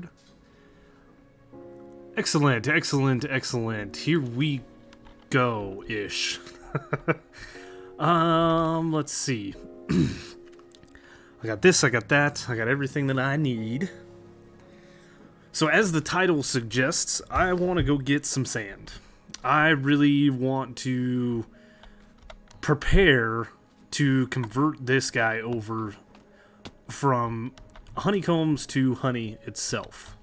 Discord. Excellent, excellent, excellent. Here we go-ish. Let's see. I got this, I got that, I got everything that I need. So as the title suggests, I want to go get some sand. I really want to prepare to convert this guy over from honeycombs to honey itself.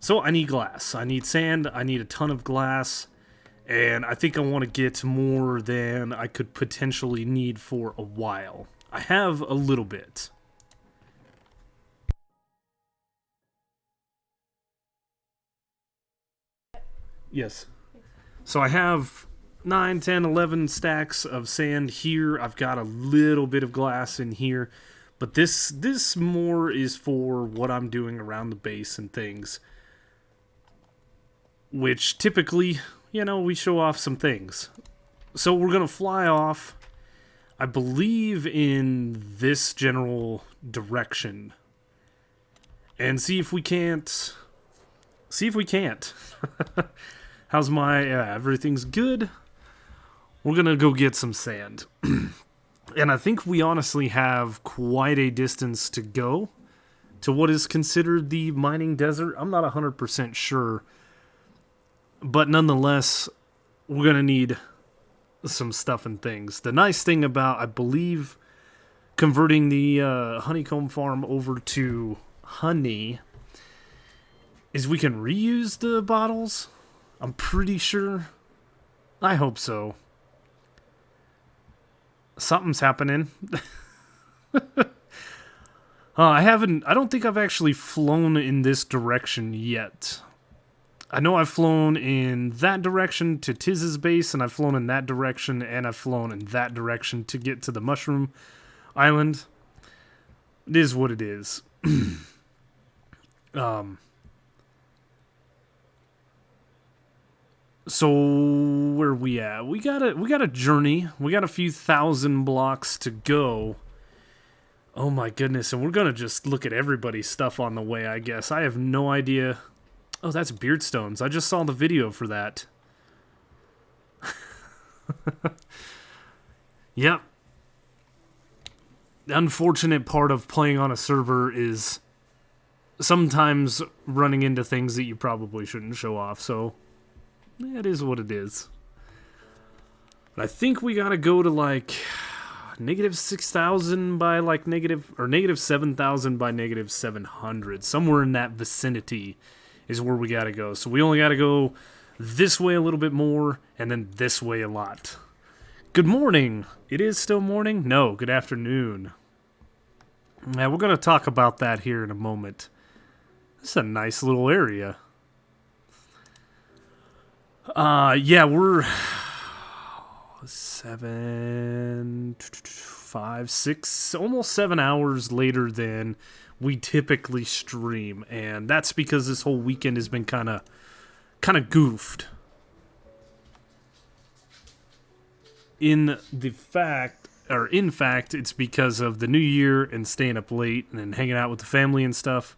So I need glass, I need sand, I need a ton of glass, and I think I want to get more than I could potentially need for a while. I have a little bit. Yes. So I have 9, 10, 11 stacks of sand here. I've got a little bit of glass in here. But this more is for what I'm doing around the base and things. Which typically, you know, we show off some things. So we're going to fly off, I believe, in this general direction. And see if we can't... How's my... everything's good. We're going to go get some sand. And I think we honestly have quite a distance to go to what is considered the mining desert. I'm not 100% sure. But nonetheless, we're going to need some stuff and things. The nice thing about, I believe, converting the honeycomb farm over to honey is we can reuse the bottles. I'm pretty sure. I hope so. Something's happening. I don't think I've actually flown in this direction yet. I know I've flown in that direction to Tiz's base, and I've flown in that direction, and I've flown in that direction to get to the Mushroom Island. It is what it is. So where are we at? We got a journey. We got a few thousand blocks to go. Oh my goodness, and we're gonna just look at everybody's stuff on the way, I guess. I have no idea. Oh, that's Beardstones. I just saw the video for that. Yep. The unfortunate part of playing on a server is sometimes running into things that you probably shouldn't show off, so it is what it is. But I think we gotta go to like negative 6,000 by like negative 7,000 by negative 700. Somewhere in that vicinity is where we gotta go. So we only gotta go this way a little bit more, and then this way a lot. Good morning. It is still morning? No, good afternoon. Yeah, we're gonna talk about that here in a moment. This is a nice little area. Yeah, we're 7, 5, 6, almost 7 hours later than we typically stream, and that's because this whole weekend has been kind of goofed. In fact, it's because of the new year and staying up late and hanging out with the family and stuff,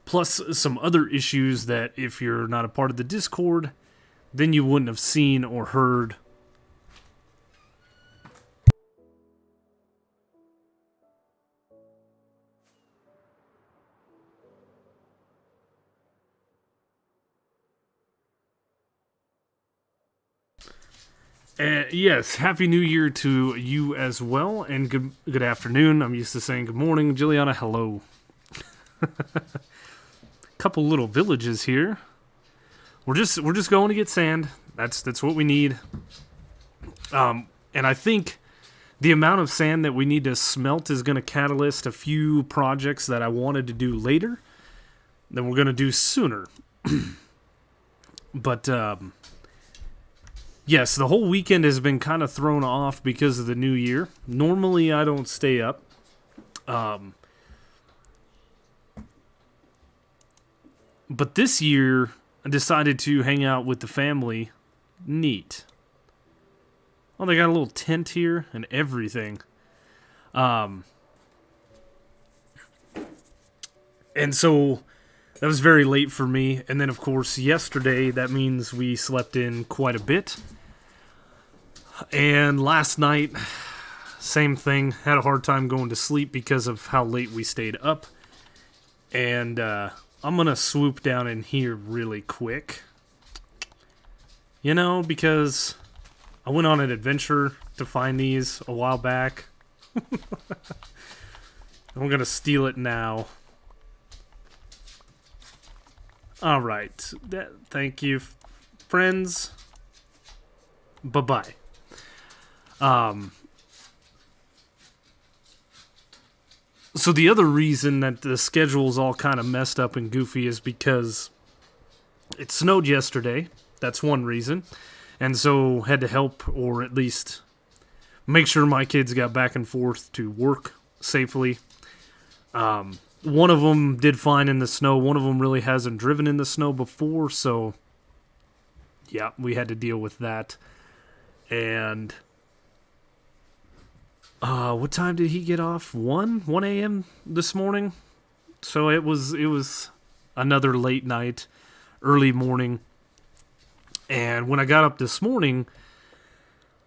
plus some other issues that if you're not a part of the Discord, then you wouldn't have seen or heard. Yes, Happy New Year to you as well, and good afternoon. I'm used to saying good morning. Juliana, hello. Couple little villages here. We're just going to get sand. That's what we need. And I think the amount of sand that we need to smelt is going to catalyst a few projects that I wanted to do later that we're going to do sooner. But yes, the whole weekend has been kind of thrown off because of the new year. Normally, I don't stay up. But this year, I decided to hang out with the family. Neat. Oh, they got a little tent here and everything. And so That was very late for me. And then, of course, yesterday, that means we slept in quite a bit. And last night, same thing. Had a hard time going to sleep because of how late we stayed up. And I'm going to swoop down in here really quick. You know, because I went on an adventure to find these a while back. I'm going to steal it now. Alright. Thank you, friends. Bye-bye. So the other reason that the schedule's all kind of messed up and goofy is because it snowed yesterday. That's one reason. And so had to help, or at least make sure my kids got back and forth to work safely. One of them did fine in the snow. One of them really hasn't driven in the snow before, so yeah, we had to deal with that. And what time did he get off? 1 a.m. this morning. So it was another late night, early morning. And when I got up this morning,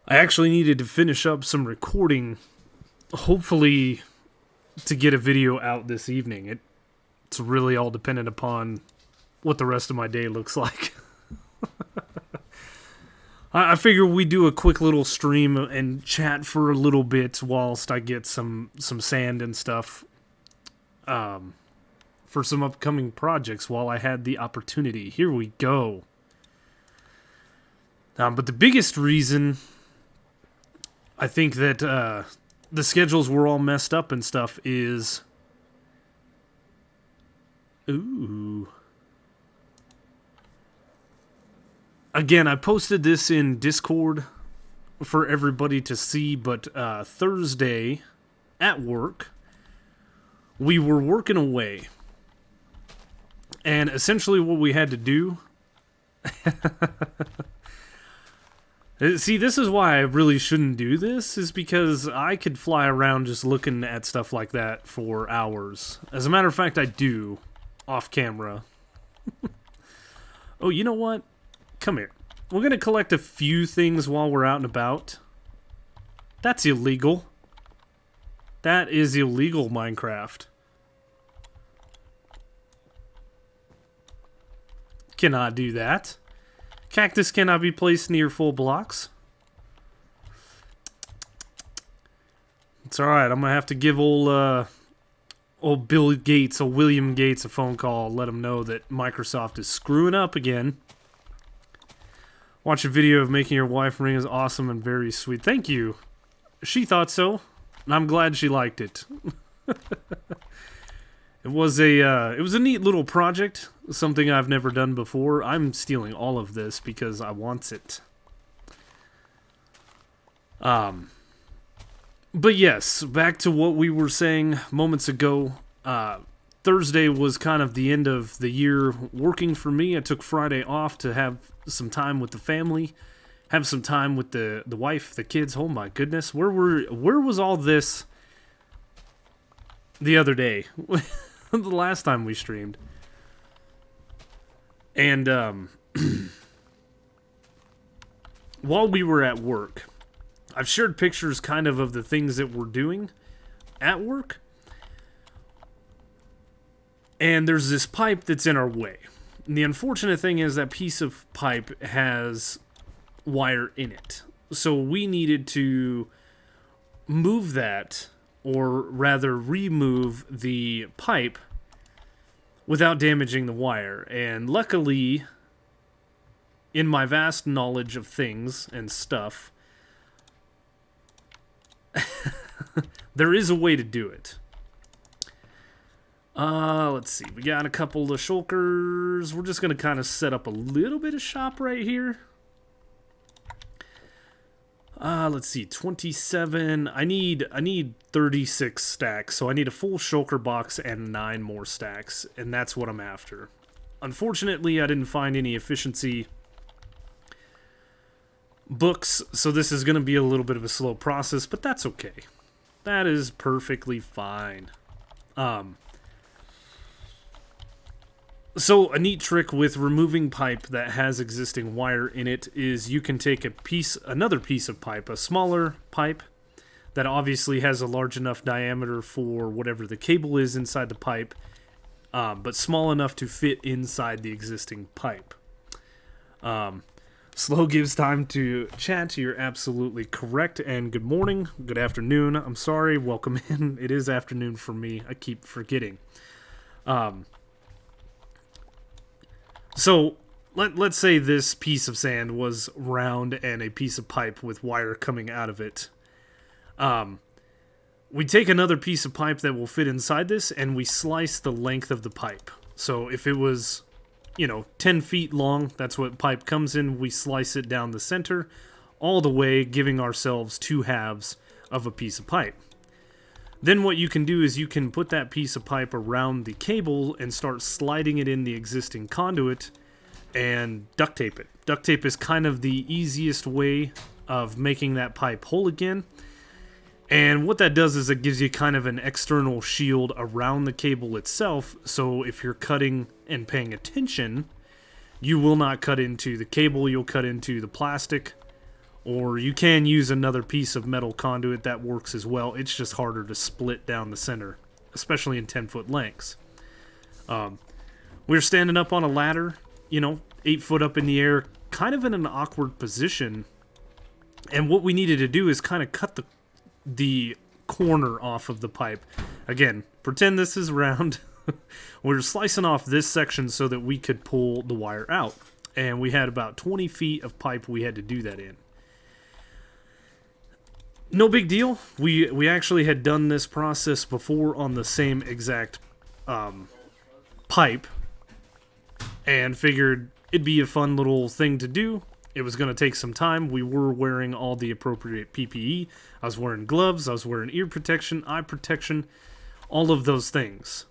I actually needed to finish up some recording, hopefully to get a video out this evening. It's really all dependent upon what the rest of my day looks like. I figure we do a quick little stream and chat for a little bit whilst I get some sand and stuff for some upcoming projects while I had the opportunity. Here we go. But the biggest reason I think that the schedules were all messed up and stuff is... Ooh. Again, I posted this in Discord for everybody to see, but Thursday at work, we were working away. And essentially what we had to do... See, this is why I really shouldn't do this, is because I could fly around just looking at stuff like that for hours. As a matter of fact, I do, off camera. Oh, you know what? Come here. We're going to collect a few things while we're out and about. That's illegal. That is illegal, Minecraft. Cannot do that. Cactus cannot be placed near full blocks. It's alright, I'm going to have to give old Bill Gates, old William Gates, a phone call. Let him know that Microsoft is screwing up again. Watch a video of making your wife ring is awesome and very sweet. Thank you. She thought so, and I'm glad she liked it. It was a neat little project, something I've never done before. I'm stealing all of this because I want it. But yes, back to what we were saying moments ago. Thursday was kind of the end of the year working for me. I took Friday off to have some time with the family, have some time with the wife, the kids. Oh my goodness, where was all this the other day? The last time we streamed. And while we were at work, I've shared pictures kind of the things that we're doing at work. And there's this pipe that's in our way. And the unfortunate thing is that piece of pipe has wire in it. So we needed to move that, or rather remove the pipe without damaging the wire. And luckily, in my vast knowledge of things and stuff, there is a way to do it. Let's see. We got a couple of shulkers. We're just going to kind of set up a little bit of shop right here. Let's see. 27. I need 36 stacks. So I need a full shulker box and 9 more stacks. And that's what I'm after. Unfortunately, I didn't find any efficiency books. So this is going to be a little bit of a slow process. But that's okay. That is perfectly fine. So a neat trick with removing pipe that has existing wire in it is you can take another piece of pipe, a smaller pipe that obviously has a large enough diameter for whatever the cable is inside the pipe, but small enough to fit inside the existing pipe. Slow gives time to chat. You're absolutely correct. And good morning, good afternoon. I'm sorry. Welcome in. It is afternoon for me. I keep forgetting. So let's say this piece of sand was round and a piece of pipe with wire coming out of it. We take another piece of pipe that will fit inside this and we slice the length of the pipe. So if it was, 10 feet long, that's what pipe comes in, we slice it down the center all the way, giving ourselves 2 halves of a piece of pipe. Then what you can do is you can put that piece of pipe around the cable and start sliding it in the existing conduit and duct tape it. Duct tape is kind of the easiest way of making that pipe whole again. And what that does is it gives you kind of an external shield around the cable itself, so if you're cutting and paying attention, you will not cut into the cable, you'll cut into the plastic. Or you can use another piece of metal conduit that works as well. It's just harder to split down the center, especially in 10-foot lengths. We're standing up on a ladder, 8 foot up in the air, kind of in an awkward position. And what we needed to do is kind of cut the corner off of the pipe. Again, pretend this is round. We're slicing off this section so that we could pull the wire out. And we had about 20 feet of pipe we had to do that in. No big deal. We actually had done this process before on the same exact pipe and figured it'd be a fun little thing to do. It was going to take some time. We were wearing all the appropriate PPE. I was wearing gloves. I was wearing ear protection, eye protection, all of those things.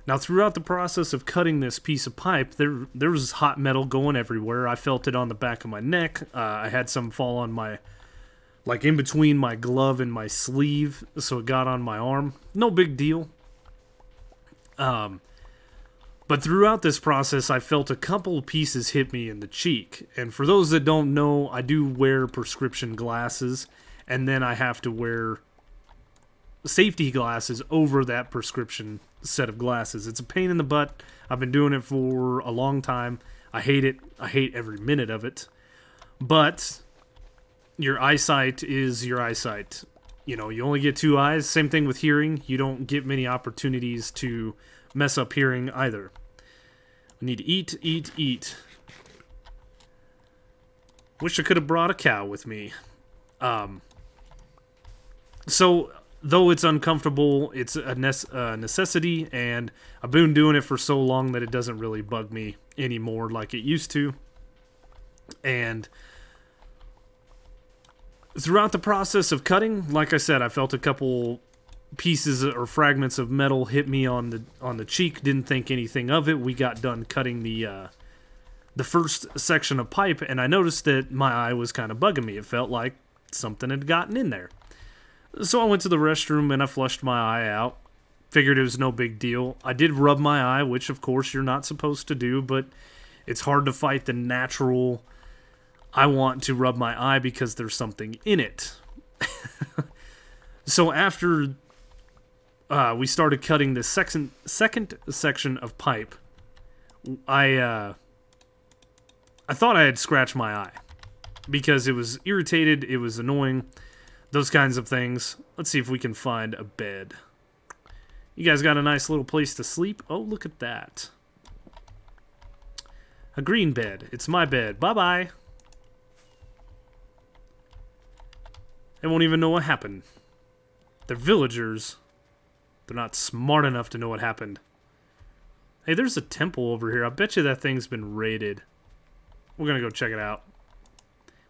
Now, throughout the process of cutting this piece of pipe, there was hot metal going everywhere. I felt it on the back of my neck. I had some fall on my... in between my glove and my sleeve, so it got on my arm. No big deal. But throughout this process, I felt a couple of pieces hit me in the cheek. And for those that don't know, I do wear prescription glasses, and then I have to wear safety glasses over that prescription set of glasses. It's a pain in the butt. I've been doing it for a long time. I hate it. I hate every minute of it. But... your eyesight is your eyesight. You only get 2 eyes. Same thing with hearing. You don't get many opportunities to mess up hearing either. We need to eat. Wish I could have brought a cow with me. So, though it's uncomfortable, it's a necessity, and I've been doing it for so long that it doesn't really bug me anymore like it used to. And... throughout the process of cutting, like I said, I felt a couple pieces or fragments of metal hit me on the cheek. Didn't think anything of it. We got done cutting the first section of pipe, and I noticed that my eye was kind of bugging me. It felt like something had gotten in there. So I went to the restroom and I flushed my eye out. Figured it was no big deal. I did rub my eye, which of course you're not supposed to do, but it's hard to fight the natural... I want to rub my eye because there's something in it. So after we started cutting this second section of pipe, I thought I had scratched my eye because it was irritated, it was annoying, those kinds of things. Let's see if we can find a bed. You guys got a nice little place to sleep? Oh, look at that. A green bed. It's my bed. Bye-bye. They won't even know what happened. They're villagers. They're not smart enough to know what happened. Hey, there's a temple over here. I bet you that thing's been raided. We're gonna go check it out.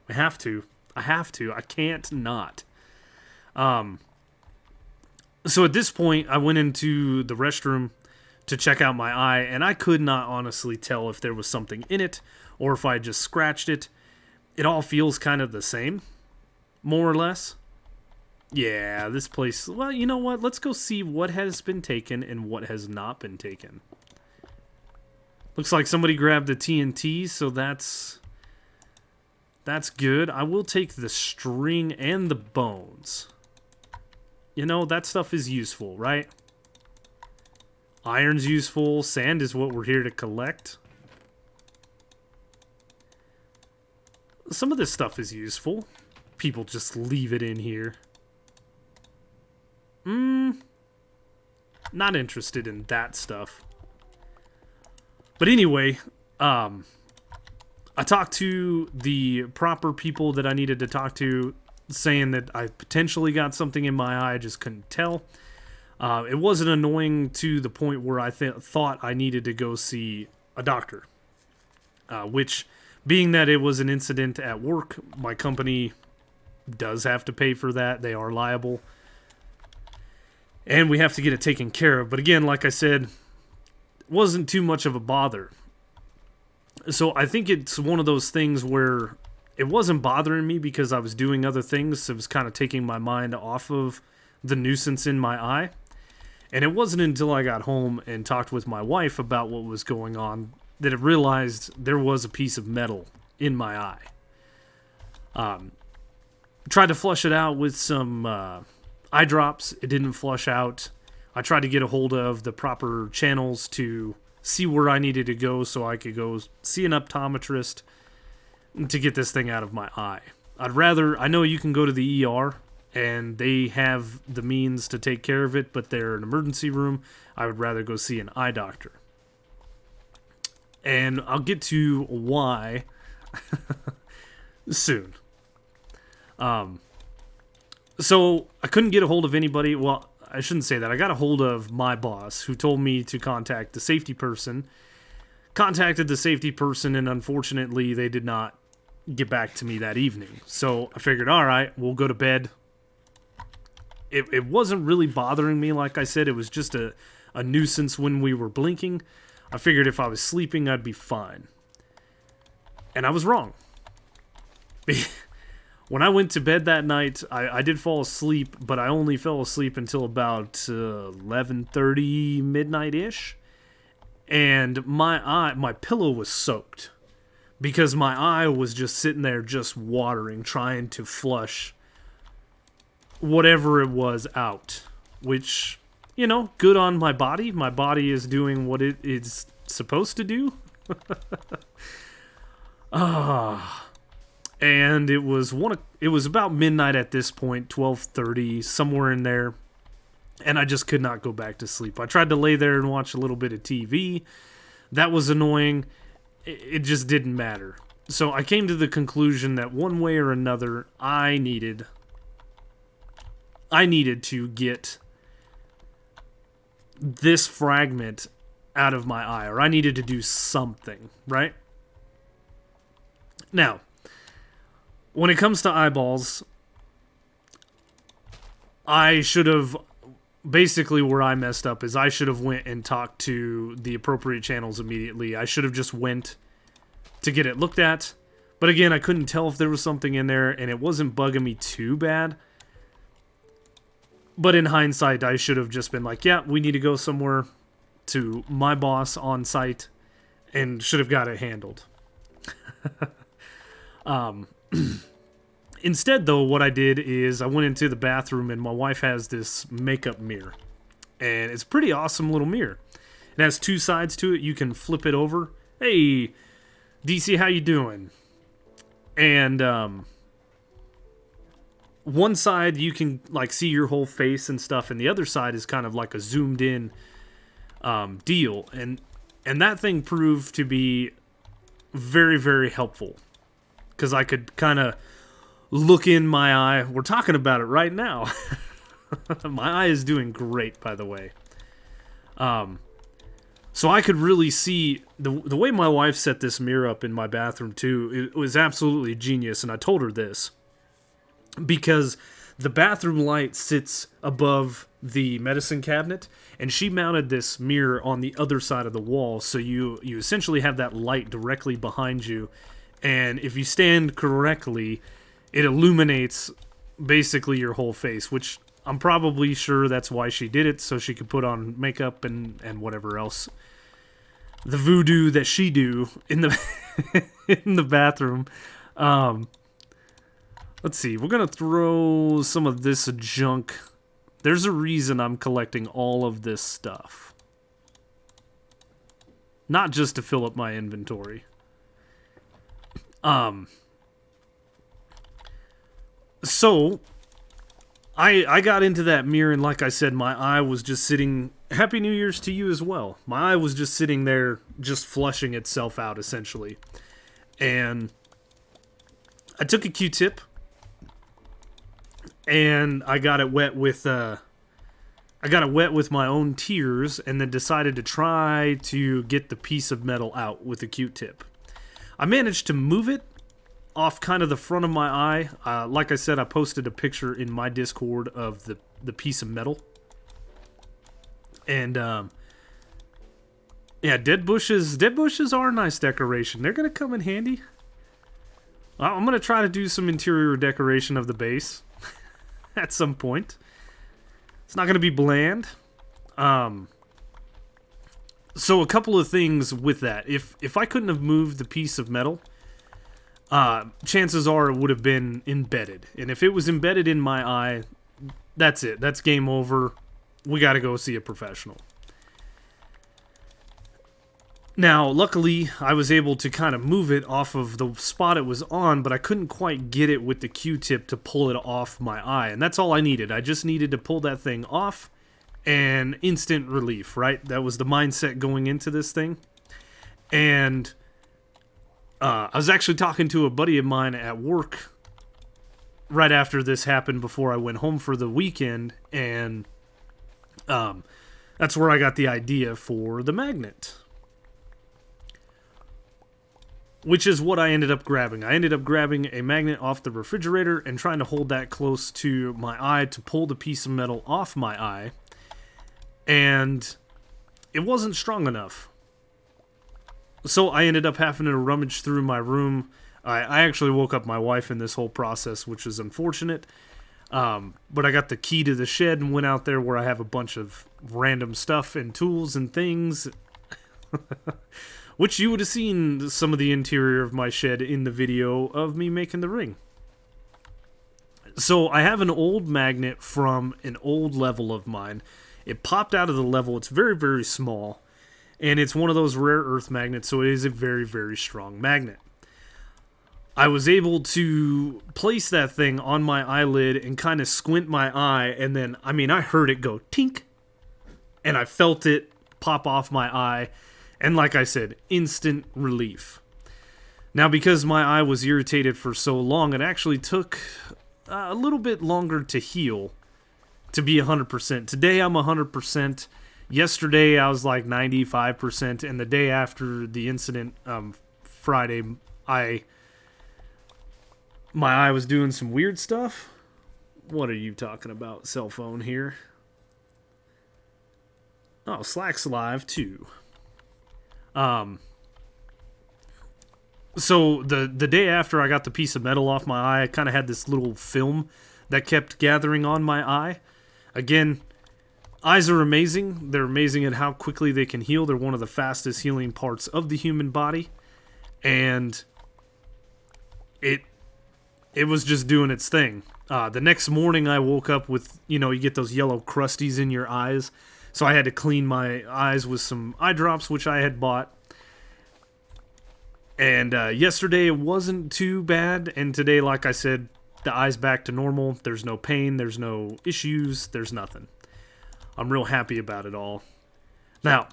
We have to. I have to. I can't not. So at this point, I went into the restroom to check out my eye, and I could not honestly tell if there was something in it or if I just scratched it. It all feels kind of the same. More or less. Yeah, this place... well, you know what? Let's go see what has been taken and what has not been taken. Looks like somebody grabbed the TNT, so that's good. I will take the string and the bones. You know, that stuff is useful, right? Iron's useful. Sand is what we're here to collect. Some of this stuff is useful. People just leave it in here. Not interested in that stuff. But anyway, I talked to the proper people that I needed to talk to, saying that I potentially got something in my eye, I just couldn't tell. It wasn't annoying to the point where I thought I needed to go see a doctor. Which, being that it was an incident at work, my company does have to pay for that. They are liable. And we have to get it taken care of. But again, like I said, it wasn't too much of a bother. So I think it's one of those things where it wasn't bothering me because I was doing other things. So it was kind of taking my mind off of the nuisance in my eye. And it wasn't until I got home and talked with my wife about what was going on that I realized there was a piece of metal in my eye. Tried to flush it out with some eye drops. It didn't flush out. I tried to get a hold of the proper channels to see where I needed to go so I could go see an optometrist to get this thing out of my eye. I know you can go to the ER and they have the means to take care of it, but they're an emergency room. I would rather go see an eye doctor. And I'll get to why soon. So I couldn't get a hold of anybody. Well, I shouldn't say that. I got a hold of my boss, who told me to contact the safety person. Contacted the safety person, and unfortunately, they did not get back to me that evening. So I figured, all right, we'll go to bed. It wasn't really bothering me, like I said. It was just a nuisance when we were blinking. I figured if I was sleeping, I'd be fine. And I was wrong. When I went to bed that night, I did fall asleep, but I only fell asleep until about 11:30, midnight-ish. And my pillow was soaked. Because my eye was just sitting there just watering, trying to flush whatever it was out. Which, you know, good on my body. My body is doing what it is supposed to do. And it was about midnight at this point, 12:30, somewhere in there. And I just could not go back to sleep. I tried to lay there and watch a little bit of TV. That was annoying. It just didn't matter. So I came to the conclusion that one way or another, I needed to get this fragment out of my eye, or I needed to do something, right? Now, when it comes to eyeballs, I should have, basically where I messed up is I should have went and talked to the appropriate channels immediately. I should have just went to get it looked at. But again, I couldn't tell if there was something in there, and it wasn't bugging me too bad. But in hindsight, I should have just been like, yeah, we need to go somewhere, to my boss on site, and should have got it handled. Instead, though, what I did is I went into the bathroom, and my wife has this makeup mirror. And it's a pretty awesome little mirror. It has two sides to it. You can flip it over. Hey, DC, how you doing? And one side you can like see your whole face and stuff, and the other side is kind of like a zoomed in deal. And that thing proved to be very, very helpful. Because I could kind of look in my eye. We're talking about it right now. My eye is doing great, by the way. So I could really see the way my wife set this mirror up in my bathroom too. It was absolutely genius, and I told her this because the bathroom light sits above the medicine cabinet, and she mounted this mirror on the other side of the wall, so you essentially have that light directly behind you. And if you stand correctly, it illuminates basically your whole face, which I'm probably sure that's why she did it, so she could put on makeup and whatever else. the voodoo that she do in the in the bathroom. Let's see. We're gonna throw some of this junk. There's a reason I'm collecting all of this stuff. Not just to fill up my inventory. So, I got into that mirror, and like I said, my eye was just sitting... Happy New Year's to you as well. My eye was just sitting there, just flushing itself out, essentially. And I took a Q-tip, and I got it wet with my own tears, and then decided to try to get the piece of metal out with a Q-tip. I managed to move it off kind of the front of my eye. Like I said, I posted a picture in my Discord of the piece of metal. And, yeah, dead bushes are a nice decoration. They're going to come in handy. I'm going to try to do some interior decoration of the base at some point. It's not going to be bland. So a couple of things with that. If I couldn't have moved the piece of metal, chances are it would have been embedded. And if it was embedded in my eye, that's it. That's game over. We got to go see a professional. Now, luckily, I was able to kind of move it off of the spot it was on, but I couldn't quite get it with the Q-tip to pull it off my eye. And that's all I needed. I just needed to pull that thing off, and instant relief, right? That was the mindset going into this thing. And I was actually talking to a buddy of mine at work right after this happened, before I went home for the weekend, and that's where I got the idea for the magnet. Which is what I ended up grabbing. I ended up grabbing a magnet off the refrigerator and trying to hold that close to my eye to pull the piece of metal off my eye. And it wasn't strong enough. So I ended up having to rummage through my room. I actually woke up my wife in this whole process, which is unfortunate. But I got the key to the shed and went out there where I have a bunch of random stuff and tools and things. Which you would have seen some of the interior of my shed in the video of me making the ring. So I have an old magnet from an old level of mine. It popped out of the level. It's very, very small. And it's one of those rare earth magnets, so it is a very, very strong magnet. I was able to place that thing on my eyelid and kind of squint my eye, and then, I heard it go tink, and I felt it pop off my eye. And like I said, instant relief. Now, because my eye was irritated for so long, it actually took a little bit longer to heal to be 100%. Today, I'm 100%. Yesterday, I was like 95%. And the day after the incident, Friday, my eye was doing some weird stuff. What are you talking about, cell phone here? Oh, Slack's live, too. So the day after I got the piece of metal off my eye, I kind of had this little film that kept gathering on my eye. Again, eyes are amazing. They're amazing at how quickly they can heal. They're one of the fastest healing parts of the human body. And it was just doing its thing. The next morning I woke up with, you get those yellow crusties in your eyes. So I had to clean my eyes with some eye drops, which I had bought. And yesterday it wasn't too bad. And today, like I said, the eye's back to normal. There's no pain. There's no issues. There's nothing. I'm real happy about it all. Now,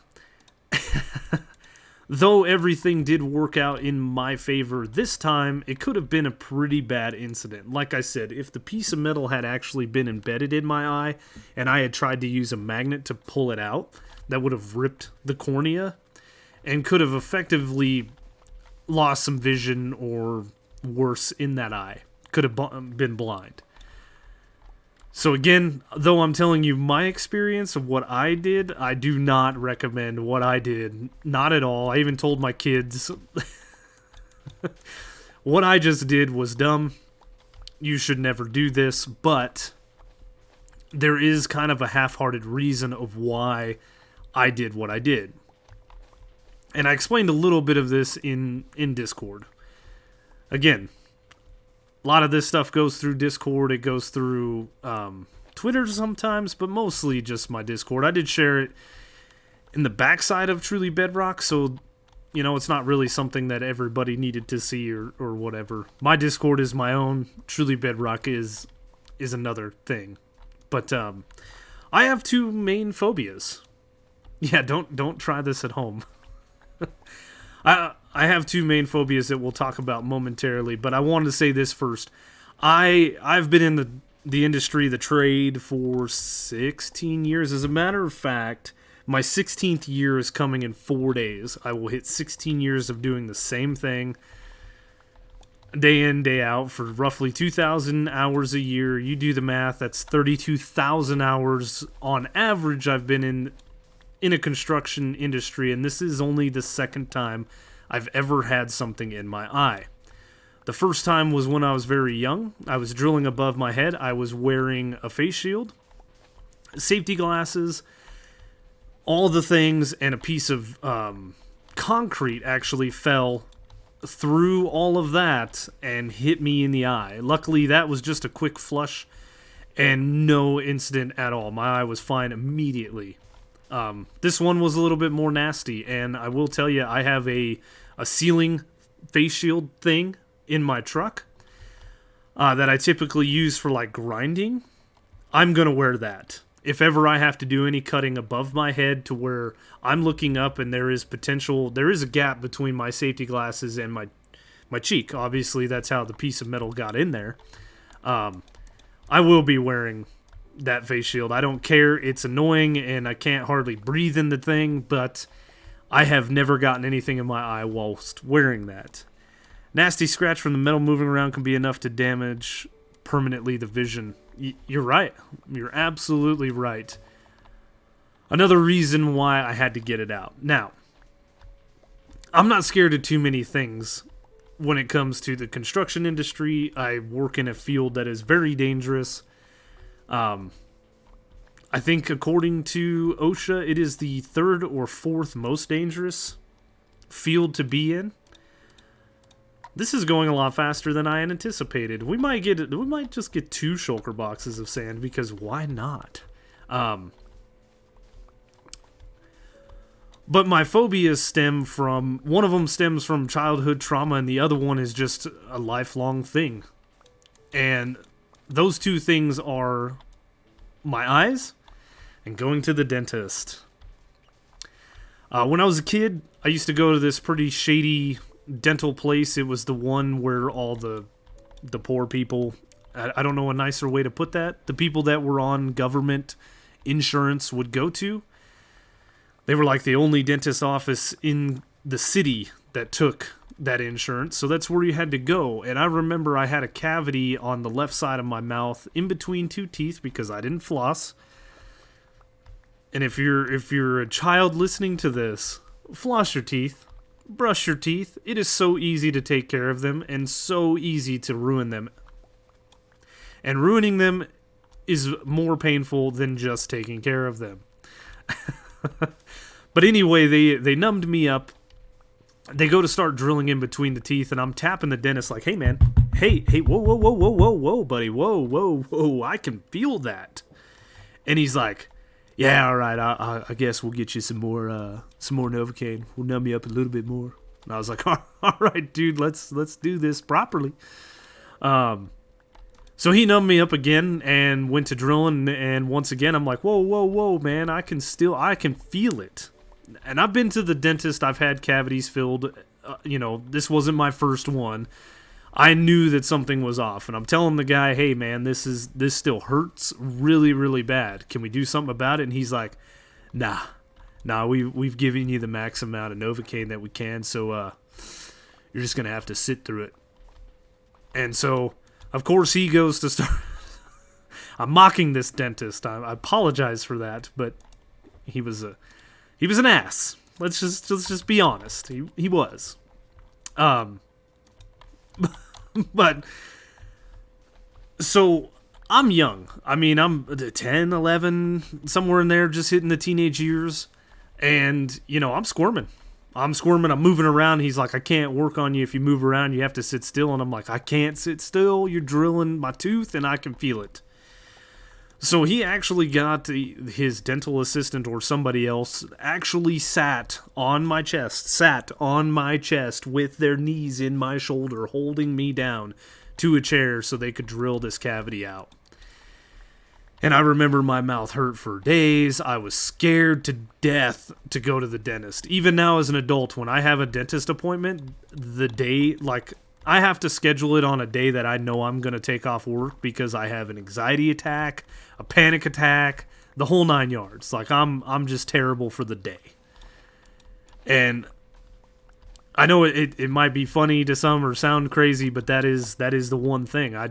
though everything did work out in my favor this time, it could have been a pretty bad incident. Like I said, if the piece of metal had actually been embedded in my eye and I had tried to use a magnet to pull it out, that would have ripped the cornea and could have effectively lost some vision or worse in that eye. Could have been blind. So again, though I'm telling you my experience of what I did, I do not recommend what I did. Not at all. I even told my kids, what I just did was dumb. You should never do this, but there is kind of a half-hearted reason of why I did what I did. And I explained a little bit of this in Discord. Again, a lot of this stuff goes through Discord. It goes through Twitter sometimes, but mostly just my Discord. I did share it in the backside of Truly Bedrock, so, you know, it's not really something that everybody needed to see or whatever. My Discord is my own. Truly Bedrock is another thing. But I have two main phobias. Yeah, don't try this at home. I have two main phobias that we'll talk about momentarily, but I wanted to say this first. I've been in the industry, the trade, for 16 years. As a matter of fact, my 16th year is coming in 4 days. I will hit 16 years of doing the same thing day in, day out for roughly 2,000 hours a year. You do the math, that's 32,000 hours on average I've been in a construction industry, and this is only the second time I've ever had something in my eye. The first time was when I was very young. I was drilling above my head. I was wearing a face shield, safety glasses, all the things, and a piece of concrete actually fell through all of that and hit me in the eye. Luckily, that was just a quick flush and no incident at all. My eye was fine immediately. This one was a little bit more nasty, and I will tell you, I have a ceiling face shield thing in my truck that I typically use for like grinding. I'm gonna wear that if ever I have to do any cutting above my head to where I'm looking up and there is a gap between my safety glasses and my cheek. Obviously, that's how the piece of metal got in there. I will be wearing that face shield. I don't care. It's annoying and I can't hardly breathe in the thing, but I have never gotten anything in my eye whilst wearing that. Nasty scratch from the metal moving around can be enough to damage permanently the vision. You're right. You're absolutely right. Another reason why I had to get it out. Now, I'm not scared of too many things when it comes to the construction industry. I work in a field that is very dangerous. I think according to OSHA, it is the third or fourth most dangerous field to be in. This is going a lot faster than I anticipated. We might just get 2 shulker boxes of sand, because why not? But my phobias one of them stems from childhood trauma, and the other one is just a lifelong thing. And those 2 things are my eyes and going to the dentist. When I was a kid, I used to go to this pretty shady dental place. It was the one where all the poor people, I don't know a nicer way to put that, the people that were on government insurance would go to. They were like the only dentist office in the city that took that insurance, so that's where you had to go. And I remember I had a cavity on the left side of my mouth in between 2 teeth because I didn't floss. And if you're a child listening to this, floss your teeth. Brush your teeth. It is so easy to take care of them and so easy to ruin them. And ruining them is more painful than just taking care of them. But anyway, they numbed me up. They go to start drilling in between the teeth, and I'm tapping the dentist like, hey man, hey, whoa, buddy, whoa, I can feel that. And he's like, yeah, all right, I guess we'll get you some more Novocaine. We'll numb you up a little bit more. And I was like, all right, dude, let's do this properly. So he numbed me up again and went to drilling, and once again, I'm like, whoa, man, I can feel it. And I've been to the dentist, I've had cavities filled, this wasn't my first one. I knew that something was off, and I'm telling the guy, hey man, this still hurts really, really bad. Can we do something about it? And he's like, nah, we've given you the max amount of Novocaine that we can, so you're just gonna have to sit through it. And so, of course, he goes to start. I'm mocking this dentist. I apologize for that, but he was an ass. Let's just be honest. He was. But so I'm young. I mean, I'm 10, 11, somewhere in there, just hitting the teenage years, and I'm squirming. I'm squirming, I'm moving around. He's like, I can't work on you if you move around. You have to sit still. And I'm like, I can't sit still. You're drilling my tooth and I can feel it. So he actually got his dental assistant or somebody else actually sat on my chest with their knees in my shoulder, holding me down to a chair so they could drill this cavity out. And I remember my mouth hurt for days. I was scared to death to go to the dentist. Even now as an adult, when I have a dentist appointment, the day, like, I have to schedule it on a day that I know I'm going to take off work because I have an anxiety attack, a panic attack, the whole 9 yards. Like, I'm just terrible for the day. And I know it might be funny to some or sound crazy, but that is the one thing. I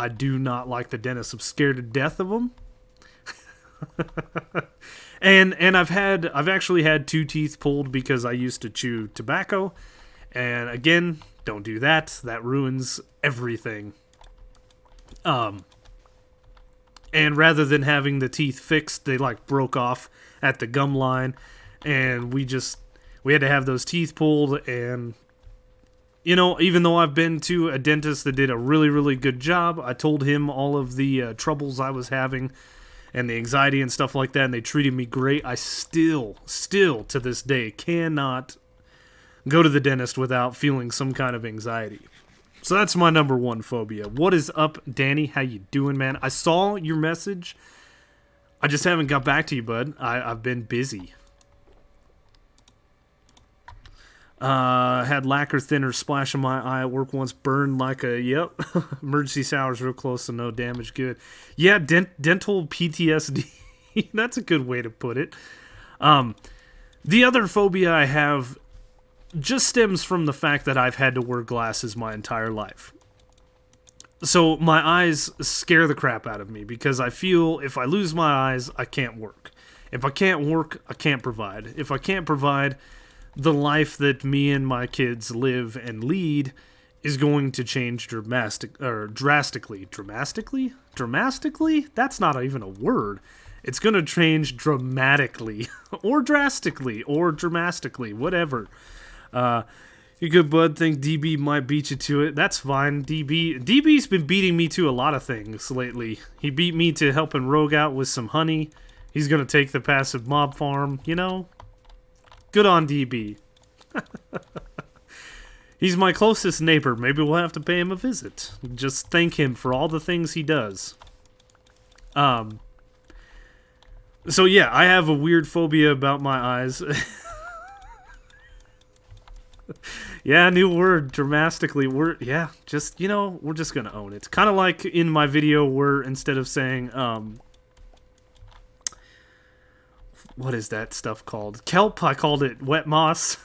do not like the dentist. I'm scared to death of them. and I've actually had 2 teeth pulled because I used to chew tobacco. And again, don't do that. That ruins everything. And rather than having the teeth fixed, they like broke off at the gum line, and we had to have those teeth pulled. And you know, even though I've been to a dentist that did a really, really good job, I told him all of the troubles I was having and the anxiety and stuff like that, and they treated me great. I still to this day cannot go to the dentist without feeling some kind of anxiety. So that's my number 1 phobia. What is up, Danny? How you doing, man? I saw your message. I just haven't got back to you, bud. I've been busy. Had lacquer thinner splash in my eye at work once, burned like a, yep. Emergency showers real close, so no damage, good. Yeah, dental PTSD. That's a good way to put it. The other phobia I have just stems from the fact that I've had to wear glasses my entire life. So my eyes scare the crap out of me because I feel if I lose my eyes, I can't work. If I can't work, I can't provide. If I can't provide, the life that me and my kids live and lead is going to change drastically. Dramatically? That's not even a word. It's going to change dramatically or drastically or dramatically, whatever. You good, bud. Think DB might beat you to it. That's fine. DB's been beating me to a lot of things lately. He beat me to helping Rogue out with some honey. He's gonna take the passive mob farm. You know, good on DB. He's my closest neighbor. Maybe we'll have to pay him a visit. Just thank him for all the things he does. So yeah, I have a weird phobia about my eyes. Yeah, new word, dramatically. We're just, you know, we're just gonna own it. Kind of like in my video where instead of saying, what is that stuff called? Kelp, I called it wet moss.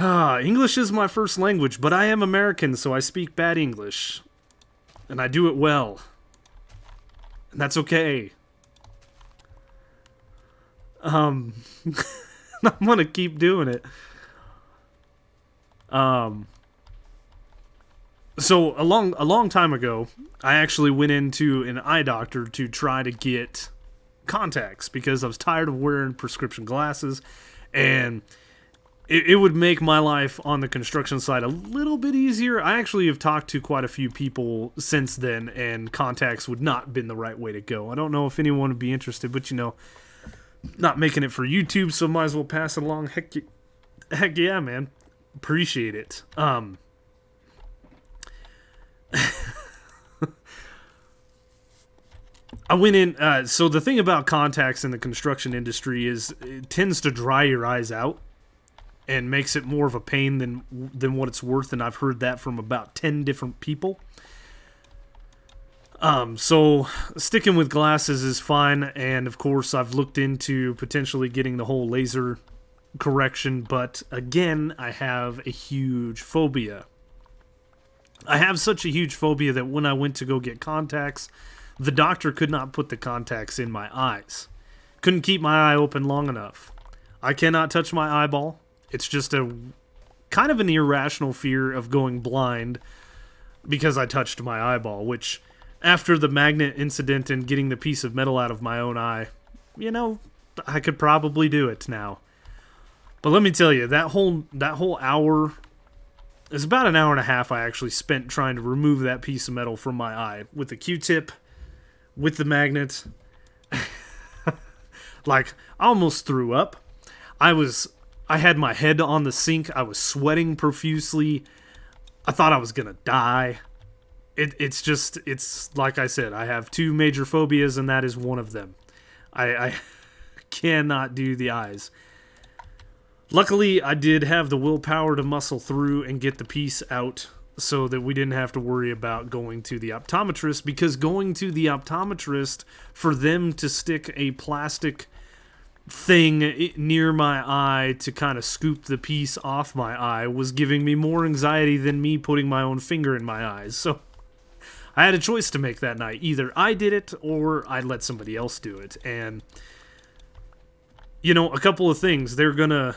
English is my first language, but I am American, so I speak bad English. And I do it well. And that's okay. I'm gonna keep doing it. So a long time ago, I actually went into an eye doctor to try to get contacts because I was tired of wearing prescription glasses, and it would make my life on the construction side a little bit easier. I actually have talked to quite a few people since then, and contacts would not have been the right way to go. I don't know if anyone would be interested, but you know, not making it for YouTube, so might as well pass it along. Heck yeah, man. Appreciate it. I went in, so the thing about contacts in the construction industry is it tends to dry your eyes out and makes it more of a pain than what it's worth, and I've heard that from about 10 different people. So sticking with glasses is fine, and of course I've looked into potentially getting the whole laser correction, but again, I have a huge phobia. I have such a huge phobia that when I went to go get contacts, the doctor could not put the contacts in my eyes. Couldn't keep my eye open long enough. I cannot touch my eyeball. It's just a kind of an irrational fear of going blind because I touched my eyeball, which after the magnet incident and getting the piece of metal out of my own eye, you know, I could probably do it now. But let me tell you, that whole hour, it's about an hour and a half I actually spent trying to remove that piece of metal from my eye with the Q-tip, with the magnet. Like, I almost threw up. I had my head on the sink. I was sweating profusely. I thought I was gonna die. It's like I said, I have 2 major phobias, and that is one of them. I cannot do the eyes. Luckily, I did have the willpower to muscle through and get the piece out so that we didn't have to worry about going to the optometrist, because going to the optometrist, for them to stick a plastic thing near my eye to kind of scoop the piece off my eye was giving me more anxiety than me putting my own finger in my eyes. So I had a choice to make that night. Either I did it or I let somebody else do it. And, you know, a couple of things. They're gonna...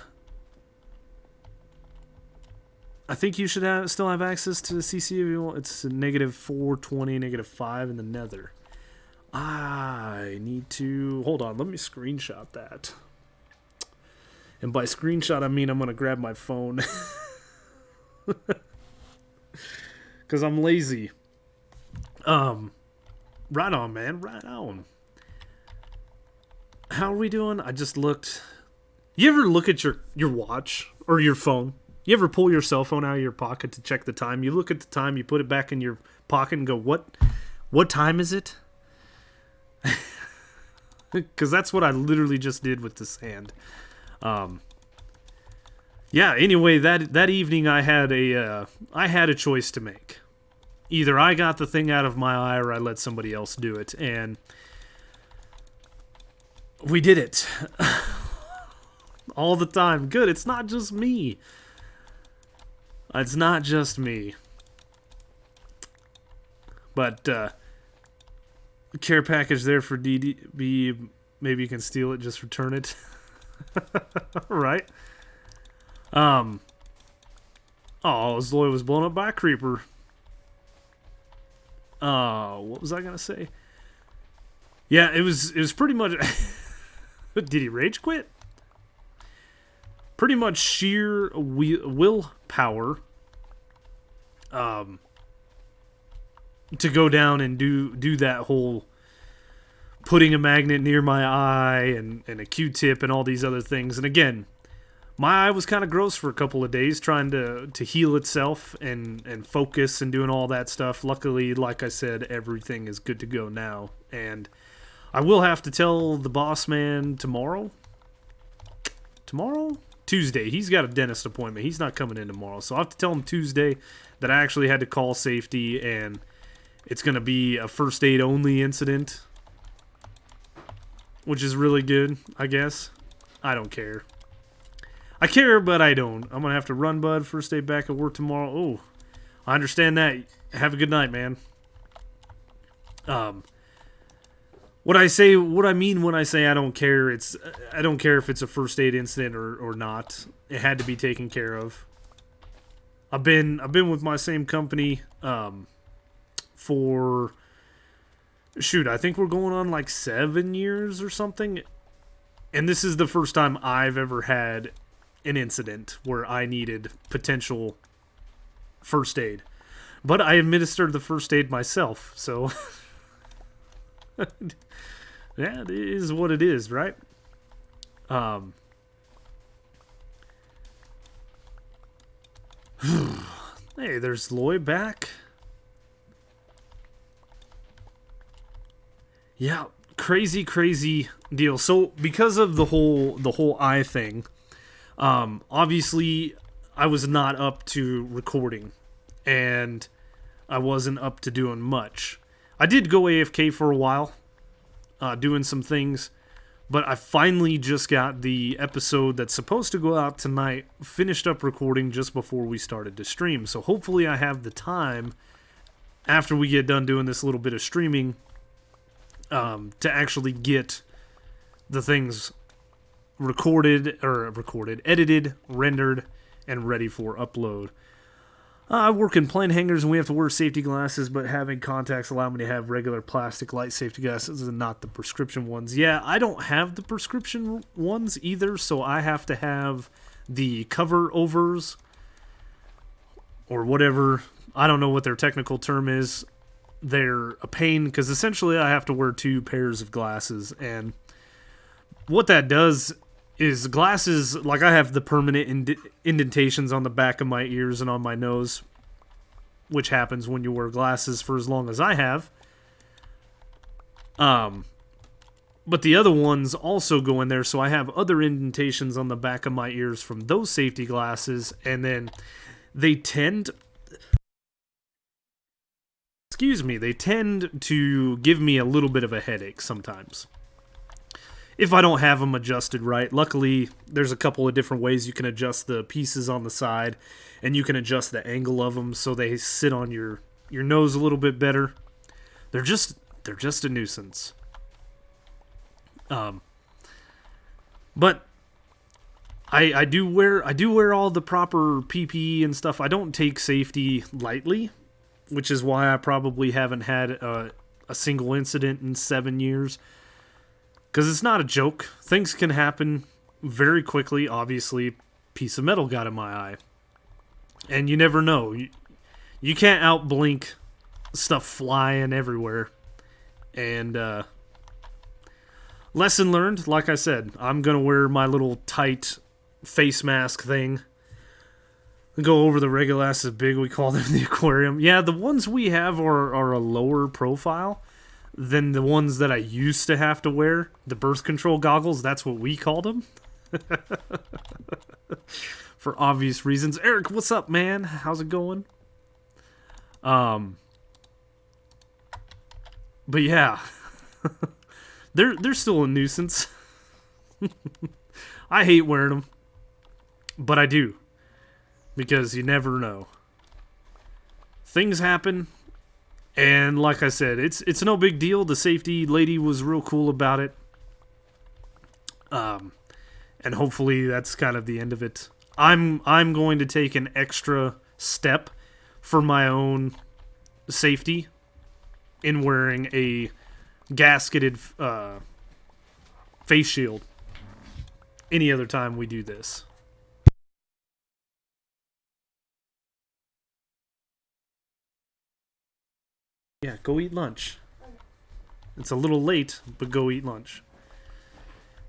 I think you should still have access to the CC. It's -420, -5 in the nether. I need to... Hold on, let me screenshot that. And by screenshot, I mean I'm going to grab my phone. Because I'm lazy. Right on, man. Right on. How are we doing? I just looked... You ever look at your watch or your phone? You ever pull your cell phone out of your pocket to check the time? You look at the time, you put it back in your pocket and go, what time is it? Because that's what I literally just did with the sand. Yeah, anyway, that evening I had a choice to make. Either I got the thing out of my eye or I let somebody else do it. And we did it. All the time. Good, it's not just me. It's not just me. But, care package there for DDB. Maybe you can steal it, just return it. Right? Oh, Zloy was blown up by a creeper. What was I gonna say? Yeah, it was pretty much... Did he rage quit? Pretty much sheer willpower to go down and do that whole putting a magnet near my eye and a Q-tip and all these other things. And again, my eye was kind of gross for a couple of days trying to heal itself and focus and doing all that stuff. Luckily, like I said, everything is good to go now. And I will have to tell the boss man tomorrow? Tuesday. He's got a dentist appointment. He's not coming in tomorrow. So I have to tell him Tuesday that I actually had to call safety and it's going to be a first aid only incident. Which is really good, I guess. I don't care. I care, but I don't. I'm going to have to run, bud. First day back at work tomorrow. Oh, I understand that. Have a good night, man. What I mean when I say I don't care, I don't care if it's a first aid incident or not. It had to be taken care of. I've been with my same company for shoot, I think we're going on like 7 years or something. And this is the first time I've ever had an incident where I needed potential first aid. But I administered the first aid myself, so yeah, it is what it is, right? Hey, there's Loy back. Yeah, crazy deal. So because of the whole eye thing, obviously I was not up to recording, and I wasn't up to doing much. I did go AFK for a while, doing some things, but I finally just got the episode that's supposed to go out tonight finished up recording just before we started to stream. So hopefully I have the time after we get done doing this little bit of streaming to actually get the things edited, rendered, and ready for upload. I work in plane hangars and we have to wear safety glasses, but having contacts allow me to have regular plastic light safety glasses and not the prescription ones. Yeah, I don't have the prescription ones either, so I have to have the cover overs or whatever. I don't know what their technical term is. They're a pain because essentially I have to wear 2 pairs of glasses, and what that does is glasses, like I have the permanent indentations on the back of my ears and on my nose, which happens when you wear glasses for as long as I have. But the other ones also go in there, so I have other indentations on the back of my ears from those safety glasses, and then they tend... they tend to give me a little bit of a headache sometimes if I don't have them adjusted right. Luckily, there's a couple of different ways you can adjust the pieces on the side, and you can adjust the angle of them so they sit on your nose a little bit better. They're just a nuisance. But I do wear all the proper PPE and stuff. I don't take safety lightly, which is why I probably haven't had a single incident in 7 years. Because it's not a joke. Things can happen very quickly. Obviously, piece of metal got in my eye. And you never know. You can't out-blink stuff flying everywhere. And, lesson learned, like I said, I'm going to wear my little tight face mask thing. Go over the regular asses big, we call them the aquarium. Yeah, the ones we have are a lower profile than the ones that I used to have to wear. The birth control goggles, that's what we called them. For obvious reasons. Eric, what's up, man? How's it going? But yeah. They're still a nuisance. I hate wearing them. But I do. Because you never know. Things happen. And like I said, it's no big deal. The safety lady was real cool about it. And hopefully that's kind of the end of it. I'm going to take an extra step for my own safety in wearing a gasketed face shield any other time we do this. Yeah, go eat lunch. It's a little late, but go eat lunch.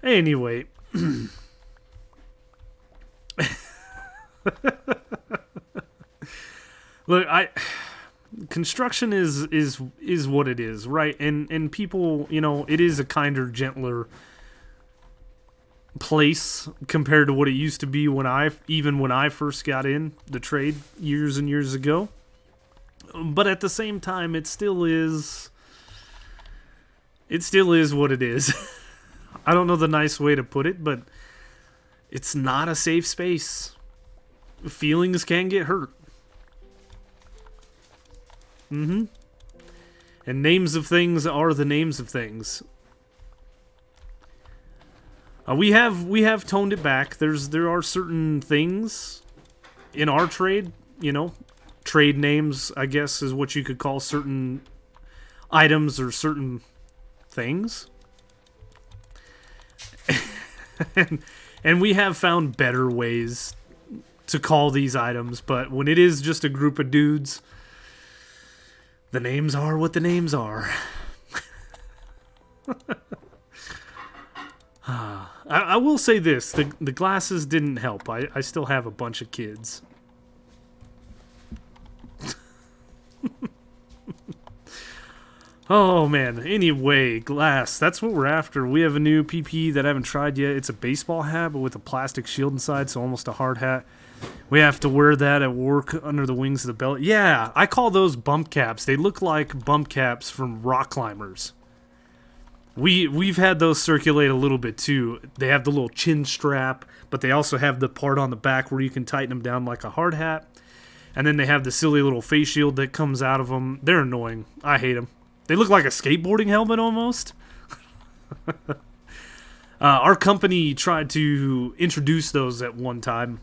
Anyway. Look, construction is what it is, right? And people, you know, it is a kinder, gentler place compared to what it used to be when I first got in the trade years and years ago. But at the same time, it still is what it is. I don't know the nice way to put it, but it's not a safe space. Feelings can get hurt. And names of things are the names of things. We have toned it back. There are certain things in our trade, you know, trade names, I guess, is what you could call certain items or certain things. and we have found better ways to call these items, but when it is just a group of dudes, the names are what the names are. I will say this, the glasses didn't help. I still have a bunch of kids. Oh man, anyway, glass, that's what we're after. We have a new PPE that I haven't tried yet. It's a baseball hat, but with a plastic shield inside, so almost a hard hat. We have to wear that at work under the wings of the belt. Yeah, I call those bump caps. They look like bump caps from rock climbers. We've had those circulate a little bit too. They have the little chin strap, but they also have the part on the back where you can tighten them down like a hard hat. And then they have the silly little face shield that comes out of them. They're annoying. I hate them. They look like a skateboarding helmet almost. Our company tried to introduce those at one time.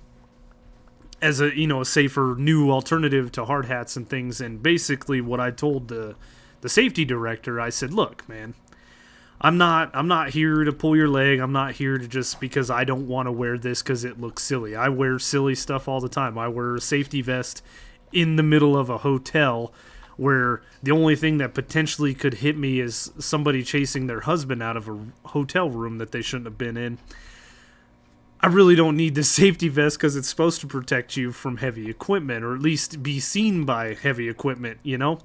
as a, you know, a safer new alternative to hard hats and things. And basically what I told the safety director, I said, look, man, I'm not here to pull your leg. I'm not here to just because I don't want to wear this because it looks silly. I wear silly stuff all the time. I wear a safety vest in the middle of a hotel where the only thing that potentially could hit me is somebody chasing their husband out of a hotel room that they shouldn't have been in. I really don't need this safety vest because it's supposed to protect you from heavy equipment, or at least be seen by heavy equipment, you know?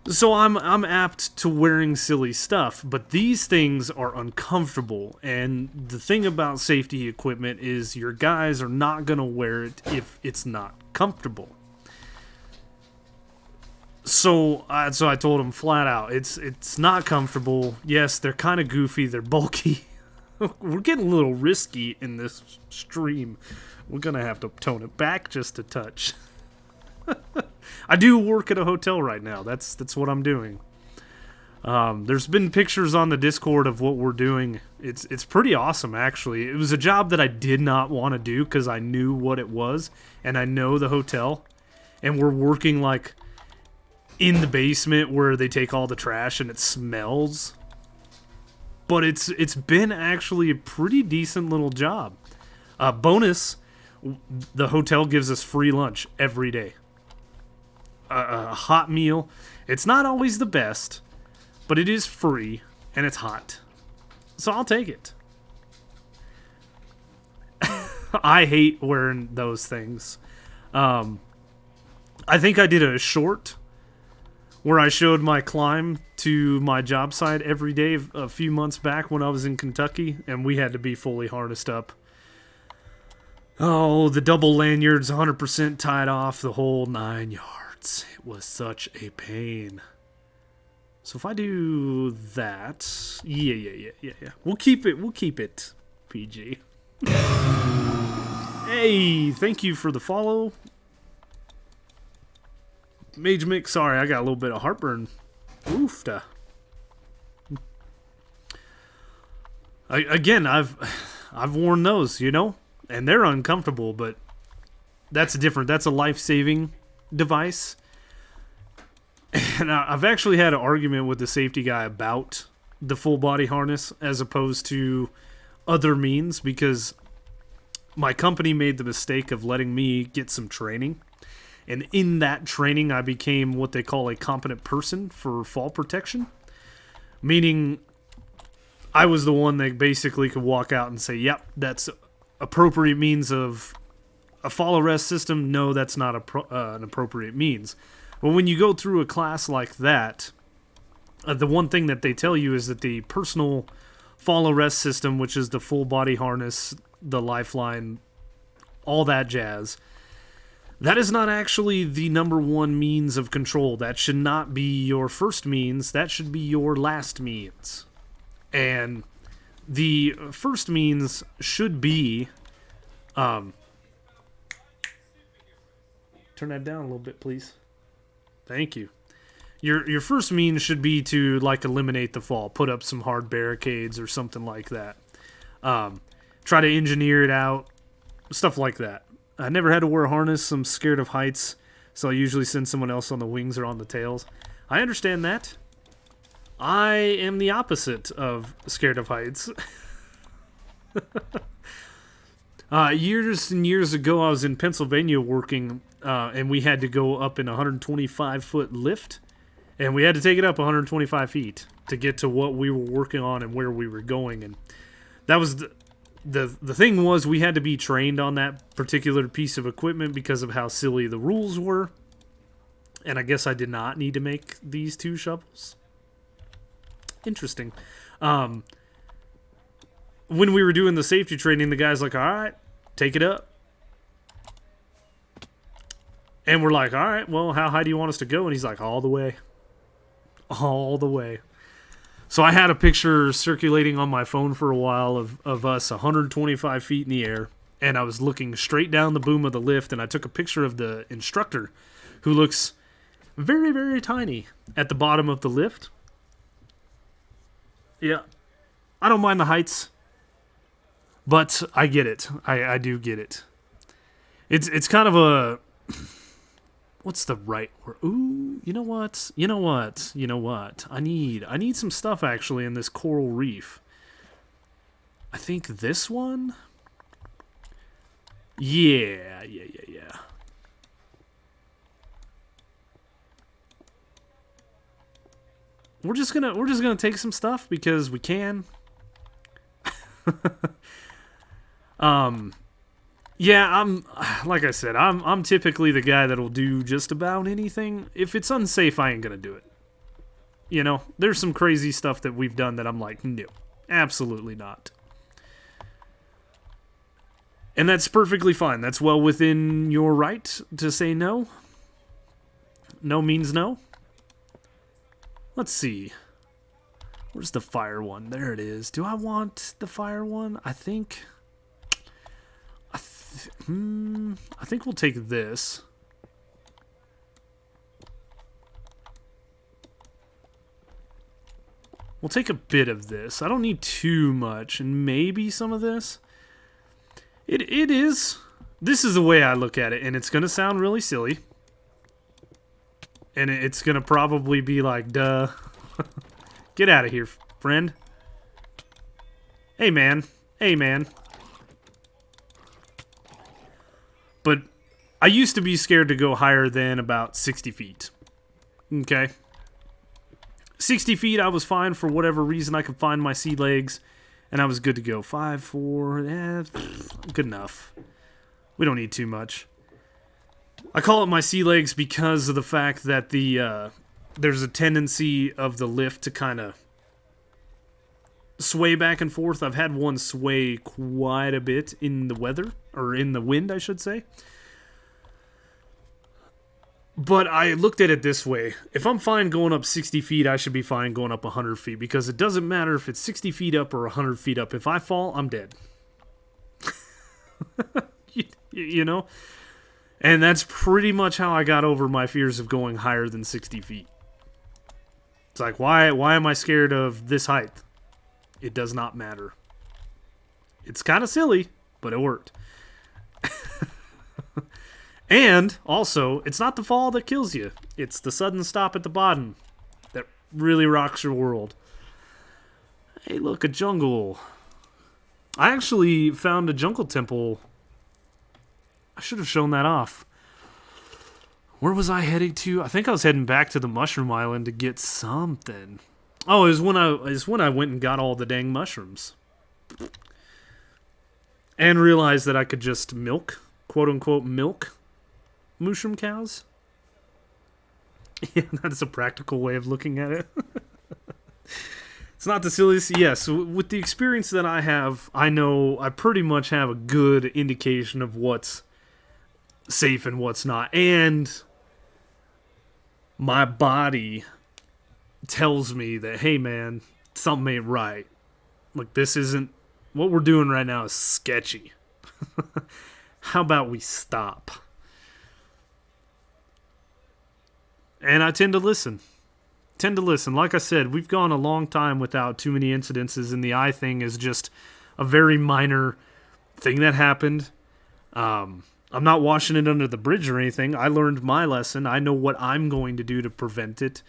So I'm apt to wearing silly stuff, but these things are uncomfortable, and the thing about safety equipment is your guys are not going to wear it if it's not comfortable. So I told him flat out, it's not comfortable. Yes, they're kind of goofy, they're bulky. We're getting a little risky in this stream. We're going to have to tone it back just a touch. I do work at a hotel right now. That's what I'm doing. There's been pictures on the Discord of what we're doing. It's pretty awesome, actually. It was a job that I did not want to do because I knew what it was, and I know the hotel. And we're working like in the basement where they take all the trash and it smells. But it's been actually a pretty decent little job. Bonus, the hotel gives us free lunch every day. A hot meal. It's not always the best, but it is free and it's hot. So I'll take it. I hate wearing those things. I think I did a short where I showed my climb to my job site every day a few months back when I was in Kentucky, and we had to be fully harnessed up. Oh, the double lanyards, 100% tied off, the whole 9 yards. It was such a pain. So if I do that, yeah. We'll keep it PG. Hey, thank you for the follow. Mage Mick, sorry, I got a little bit of heartburn. Oofta. Again, I've worn those, you know, and they're uncomfortable, but that's different. That's a life-saving device. And I've actually had an argument with the safety guy about the full body harness as opposed to other means, because my company made the mistake of letting me get some training. And in that training, I became what they call a competent person for fall protection. Meaning, I was the one that basically could walk out and say, yep, that's appropriate means of a fall arrest system. No, that's not an appropriate means. But when you go through a class like that, the one thing that they tell you is that the personal fall arrest system, which is the full body harness, the lifeline, all that jazz, that is not actually the number one means of control. That should not be your first means. That should be your last means. And the first means should be... turn that down a little bit, please. Thank you. Your first means should be to, like, eliminate the fall. Put up some hard barricades or something like that. Try to engineer it out. Stuff like that. I never had to wear a harness. I'm scared of heights, so I usually send someone else on the wings or on the tails. I understand that. I am the opposite of scared of heights. Years and years ago, I was in Pennsylvania working, and we had to go up in a 125-foot lift, and we had to take it up 125 feet to get to what we were working on and where we were going. And that was the thing was, we had to be trained on that particular piece of equipment because of how silly the rules were. And I guess I did not need to make these two shovels. Interesting. When we were doing the safety training, the guy's like, all right, take it up. And we're like, all right, well, how high do you want us to go? And he's like, all the way. All the way. So I had a picture circulating on my phone for a while of us 125 feet in the air, and I was looking straight down the boom of the lift, and I took a picture of the instructor, who looks very, very tiny at the bottom of the lift. Yeah, I don't mind the heights, but I get it. I do get it. It's kind of a... What's the right word? Ooh, you know what? You know what? You know what? I need some stuff actually in this coral reef. I think this one? Yeah. We're just gonna take some stuff because we can. Yeah, like I said, I'm typically the guy that'll do just about anything. If it's unsafe, I ain't gonna do it. You know, there's some crazy stuff that we've done that I'm like, no, absolutely not. And that's perfectly fine. That's well within your right to say no. No means no. Let's see. Where's the fire one? There it is. Do I want the fire one? I think we'll take this. We'll take a bit of this. I don't need too much, and maybe some of this. It is. This is the way I look at it, and it's gonna sound really silly. And it's gonna probably be like, duh. Get out of here, friend. Hey, man. Hey, man. But I used to be scared to go higher than about 60 feet. Okay? 60 feet, I was fine for whatever reason. I could find my sea legs, and I was good to go. 5, 4, good enough. We don't need too much. I call it my sea legs because of the fact that there's a tendency of the lift to kind of sway back and forth. I've had one sway quite a bit in the weather, or in the wind, I should say. But I looked at it this way. If I'm fine going up 60 feet, I should be fine going up 100 feet. Because it doesn't matter if it's 60 feet up or 100 feet up. If I fall, I'm dead. you know? And that's pretty much how I got over my fears of going higher than 60 feet. It's like, why am I scared of this height? It does not matter. It's kind of silly, but it worked. And, also, it's not the fall that kills you. It's the sudden stop at the bottom that really rocks your world. Hey, look, a jungle. I actually found a jungle temple. I should have shown that off. Where was I heading to? I think I was heading back to the Mushroom Island to get something. Oh, it was when I went and got all the dang mushrooms. And realized that I could just milk, quote-unquote milk, mushroom cows. Yeah, that's a practical way of looking at it. It's not the silliest. Yes, with the experience that I have, I know I pretty much have a good indication of what's safe and what's not. And my body tells me that, hey man, something ain't right. Like, this isn't, what we're doing right now is sketchy. How about we stop? And I tend to listen. Like I said, we've gone a long time without too many incidences, and the eye thing is just a very minor thing that happened. I'm not washing it under the bridge or anything. I learned my lesson. I know what I'm going to do to prevent it.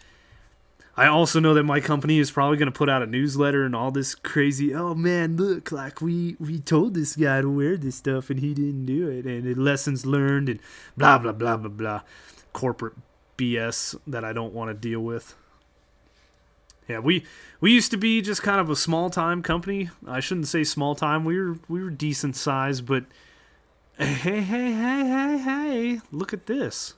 I also know that my company is probably going to put out a newsletter and all this crazy, oh man, look, like we told this guy to wear this stuff and he didn't do it, and lessons learned and blah, blah, blah, blah, blah. Corporate BS that I don't want to deal with. Yeah, we used to be just kind of a small time company. I shouldn't say small time. We were decent size, but hey, look at this.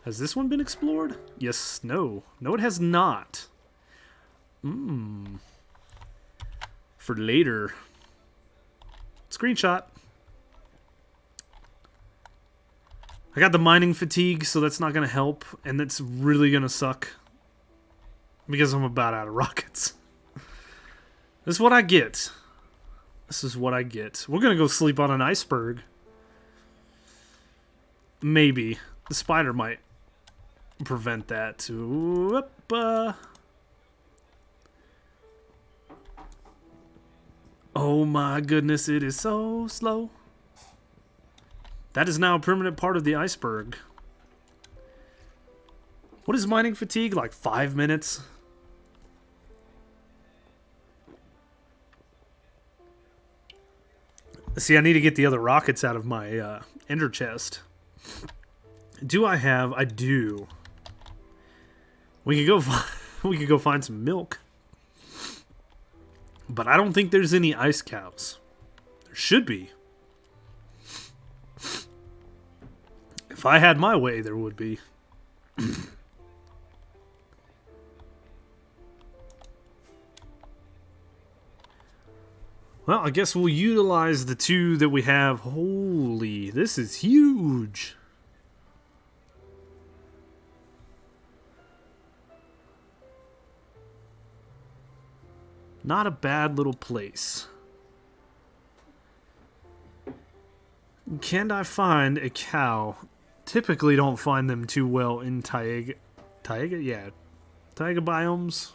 Has this one been explored? Yes, no. No, it has not. For later. Screenshot. I got the mining fatigue, so that's not going to help, and that's really going to suck. Because I'm about out of rockets. This is what I get. We're going to go sleep on an iceberg. Maybe. The spider might prevent that. Oh my goodness, it is so slow. That is now a permanent part of the iceberg. What is mining fatigue? Like 5 minutes? See, I need to get the other rockets out of my ender chest. Do I have? I do. We could go. We could go find some milk. But I don't think there's any ice cows. There should be. If I had my way, there would be. Well, I guess we'll utilize the 2 that we have. Holy, this is huge. Not a bad little place. Can I find a cow? Typically don't find them too well in taiga. Taiga? Yeah. Taiga biomes.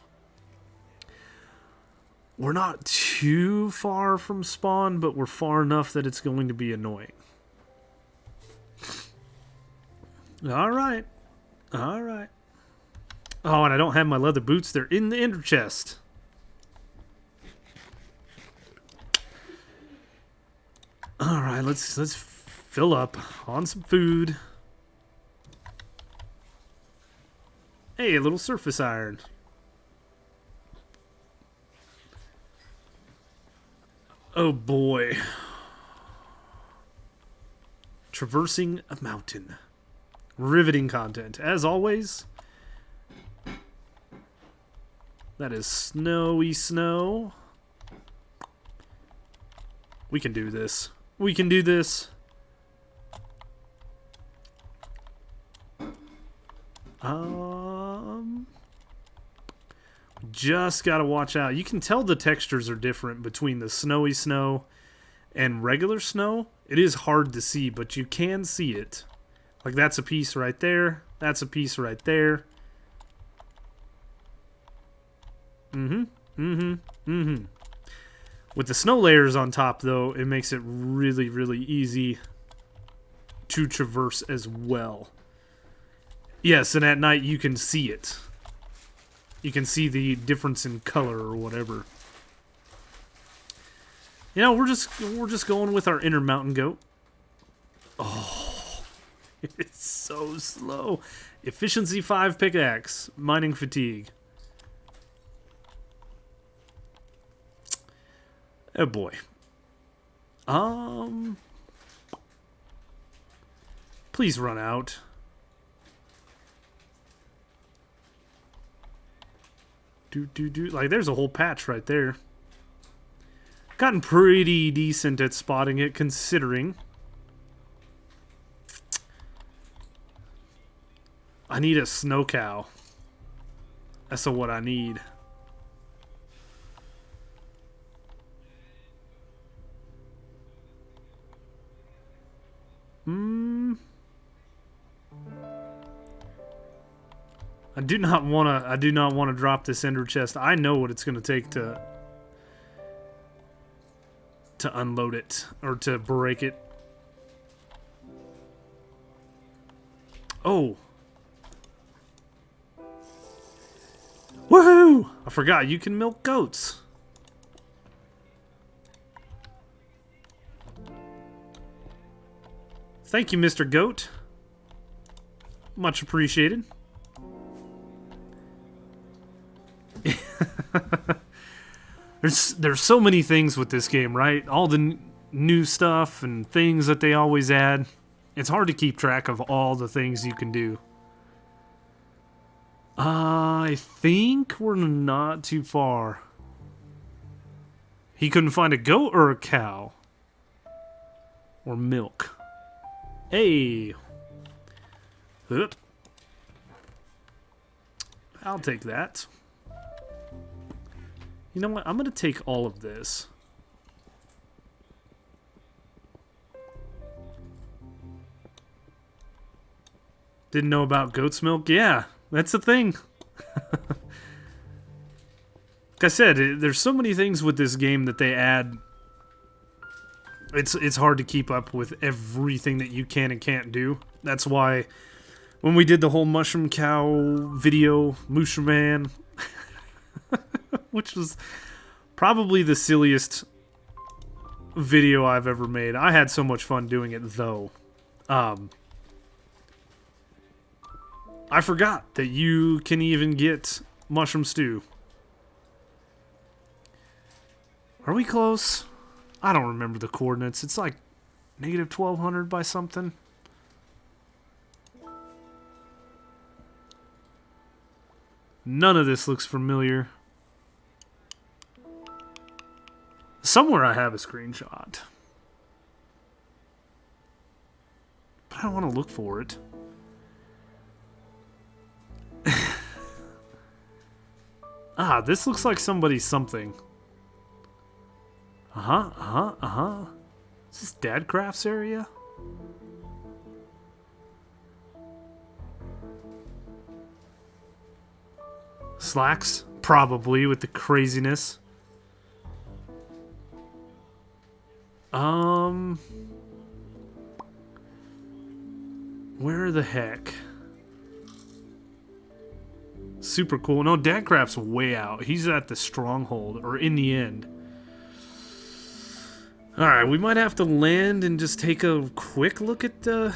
We're not too far from spawn, but we're far enough that it's going to be annoying. Alright. Alright. Oh, and I don't have my leather boots. They're in the ender chest. Alright, let's fill up on some food. Hey, a little surface iron. Oh boy. Traversing a mountain. Riveting content. As always. That is snowy snow. We can do this. We can do this. Just gotta watch out. You can tell the textures are different between the snowy snow and regular snow. It is hard to see, but you can see it. Like that's a piece right there. That's a piece right there. With the snow layers on top, though, it makes it really, really easy to traverse as well. Yes, and at night you can see it. You can see the difference in color or whatever. You know, we're just going with our inner mountain goat. Oh, it's so slow. Efficiency 5 pickaxe, mining fatigue. Oh boy. Please run out. Like, there's a whole patch right there. Gotten pretty decent at spotting it, considering. I need a snow cow. That's what I need. I do not want to drop this ender chest. I know what it's going to take to unload it or to break it. Oh. Woohoo! I forgot you can milk goats. Thank you, Mr. Goat. Much appreciated. There's so many things with this game, right? All the new stuff and things that they always add. It's hard to keep track of all the things you can do. I think we're not too far. He couldn't find a goat or a cow. Or milk. Hey. Oop. I'll take that. You know what? I'm going to take all of this. Didn't know about goat's milk? Yeah, that's a thing. Like I said, there's so many things with this game that they add It's hard to keep up with everything that you can and can't do. That's why when we did the whole Mushroom Cow video, Mushroom Man, which was probably the silliest video I've ever made. I had so much fun doing it, though. I forgot that you can even get mushroom stew. Are we close? I don't remember the coordinates. It's like negative 1200 by something. None of this looks familiar. Somewhere I have a screenshot. But I don't want to look for it. Ah, this looks like somebody's something. Is this Dad Crafts area? Slacks? Probably, with the craziness. Where the heck? Super cool. No, Dadcraft's way out. He's at the stronghold, or in the end. Alright, we might have to land and just take a quick look at the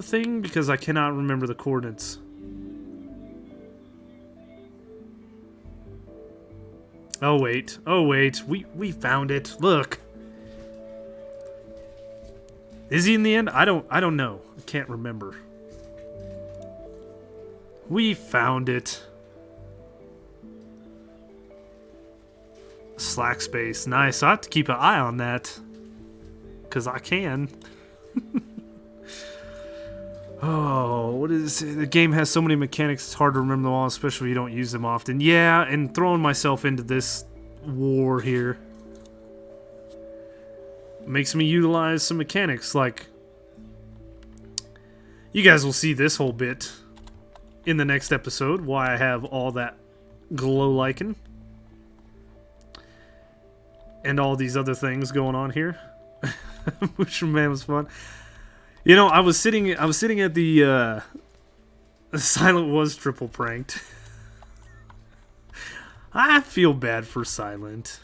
thing, because I cannot remember the coordinates. Oh wait, we found it. Look. Is he in the end? I don't know. I can't remember. We found it. Slack space. Nice. I have to keep an eye on that. Because I can. Oh, what is it? The game has so many mechanics, it's hard to remember them all, especially if you don't use them often. Yeah, and throwing myself into this war here makes me utilize some mechanics, like... You guys will see this whole bit in the next episode, why I have all that glow lichen. And all these other things going on here. Mushroom Man was fun. You know, I was sitting at the Silent was triple pranked. I feel bad for Silent.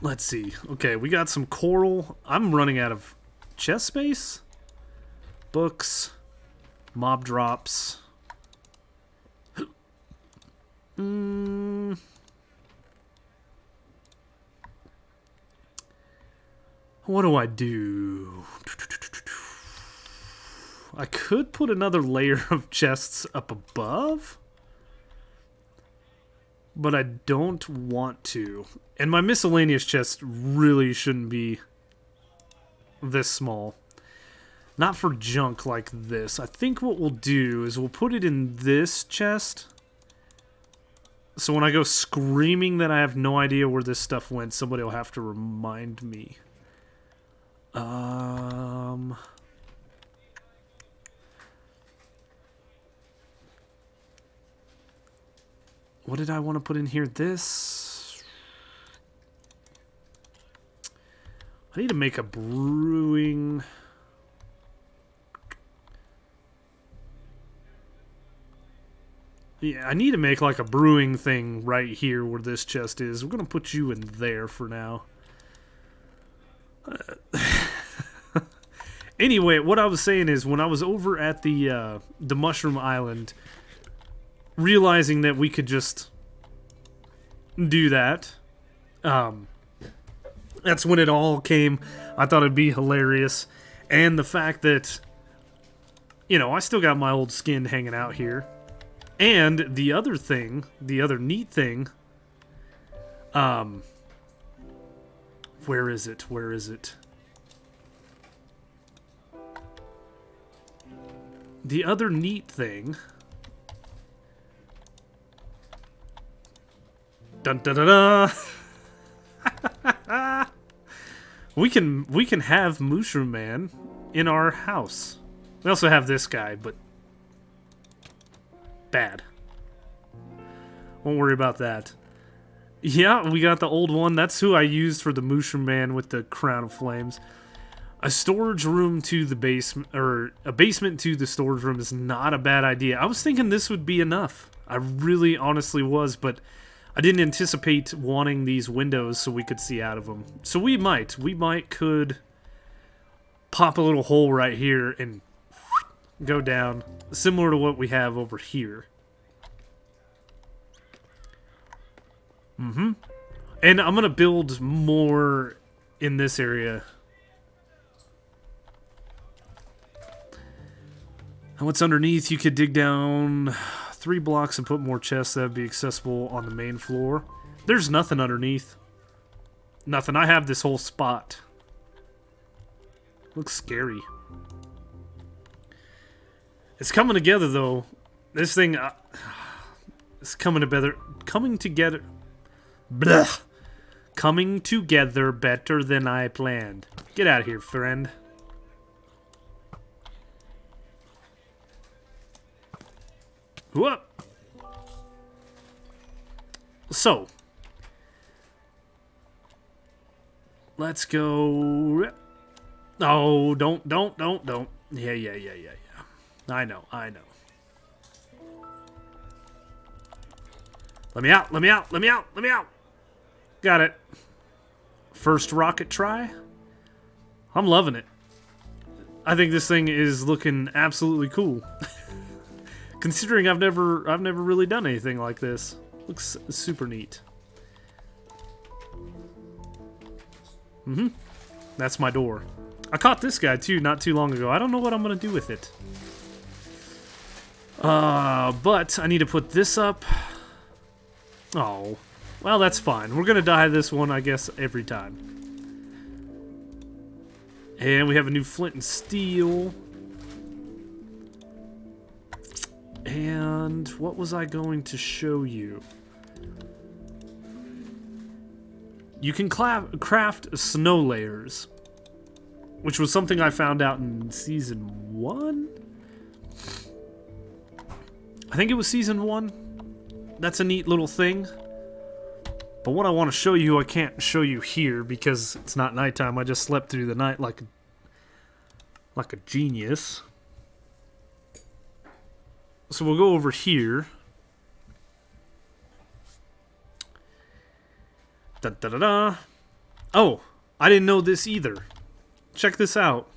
Let's see. Okay, we got some coral. I'm running out of chest space. Books. Mob drops. What do I do? I could put another layer of chests up above, but I don't want to. And my miscellaneous chest really shouldn't be this small. Not for junk like this. I think what we'll do is we'll put it in this chest. So when I go screaming that I have no idea where this stuff went, somebody will have to remind me. What did I want to put in here? This. I need to make a brewing. Yeah, I need to make like a brewing thing right here where this chest is. We're going to put you in there for now. Anyway, what I was saying is when I was over at the Mushroom Island, realizing that we could just do that, that's when it all came. I thought it'd be hilarious. And the fact that, you know, I still got my old skin hanging out here. And the other thing, the other neat thing, where is it? Where is it? The other neat thing. Dun dun dun dun. We can have Mushroom Man in our house. We also have this guy, but bad. Won't worry about that. Yeah, we got the old one. That's who I used for the Mushroom Man with the crown of flames. A storage room to the basement, or a basement to the storage room is not a bad idea. I was thinking this would be enough. I really honestly was, but I didn't anticipate wanting these windows so we could see out of them. So we could pop a little hole right here and go down, similar to what we have over here. And I'm going to build more in this area. And what's underneath? You could dig down 3 blocks and put more chests that would be accessible on the main floor. There's nothing underneath. Nothing. I have this whole spot. Looks scary. It's coming together, though. This thing is coming together. Blech. Coming together better than I planned. Get out of here, friend. Whoop. So, let's go. Oh, don't. Yeah. I know. Let me out. Got it. First rocket try. I'm loving it. I think this thing is looking absolutely cool. Considering I've never really done anything like this. Looks super neat. That's my door. I caught this guy too not too long ago. I don't know what I'm gonna do with it. But I need to put this up. Oh, well, that's fine. We're gonna die this one, I guess, every time. And we have a new flint and steel. And what was I going to show you? You can craft snow layers, which was something I found out in Season 1? I think it was Season 1. That's a neat little thing. But what I want to show you, I can't show you here because it's not nighttime. I just slept through the night like a genius. So we'll go over here. Da-da-da-da. Oh, I didn't know this either. Check this out.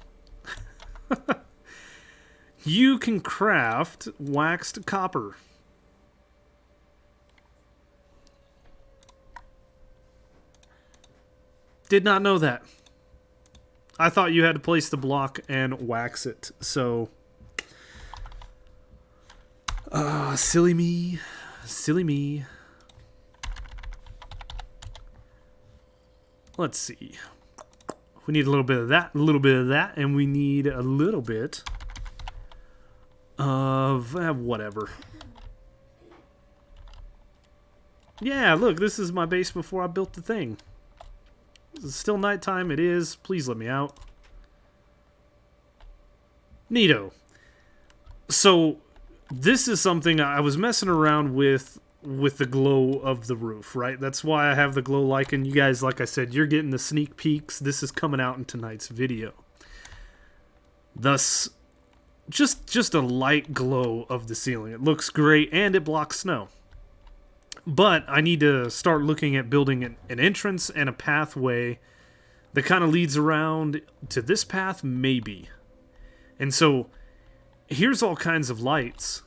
You can craft waxed copper. Did not know that. I thought you had to place the block and wax it, so... silly me. Silly me. Let's see. We need a little bit of that, and we need a little bit of whatever. Yeah, look, this is my base before I built the thing. It's still nighttime, it is. Please let me out. Neato. So, this is something I was messing around with the glow of the roof, right? That's why I have the glow lichen. You guys, like I said, you're getting the sneak peeks. This is coming out in tonight's video. Thus, just a light glow of the ceiling. It looks great, and it blocks snow. But I need to start looking at building an entrance and a pathway that kind of leads around to this path, maybe. And so, here's all kinds of lights.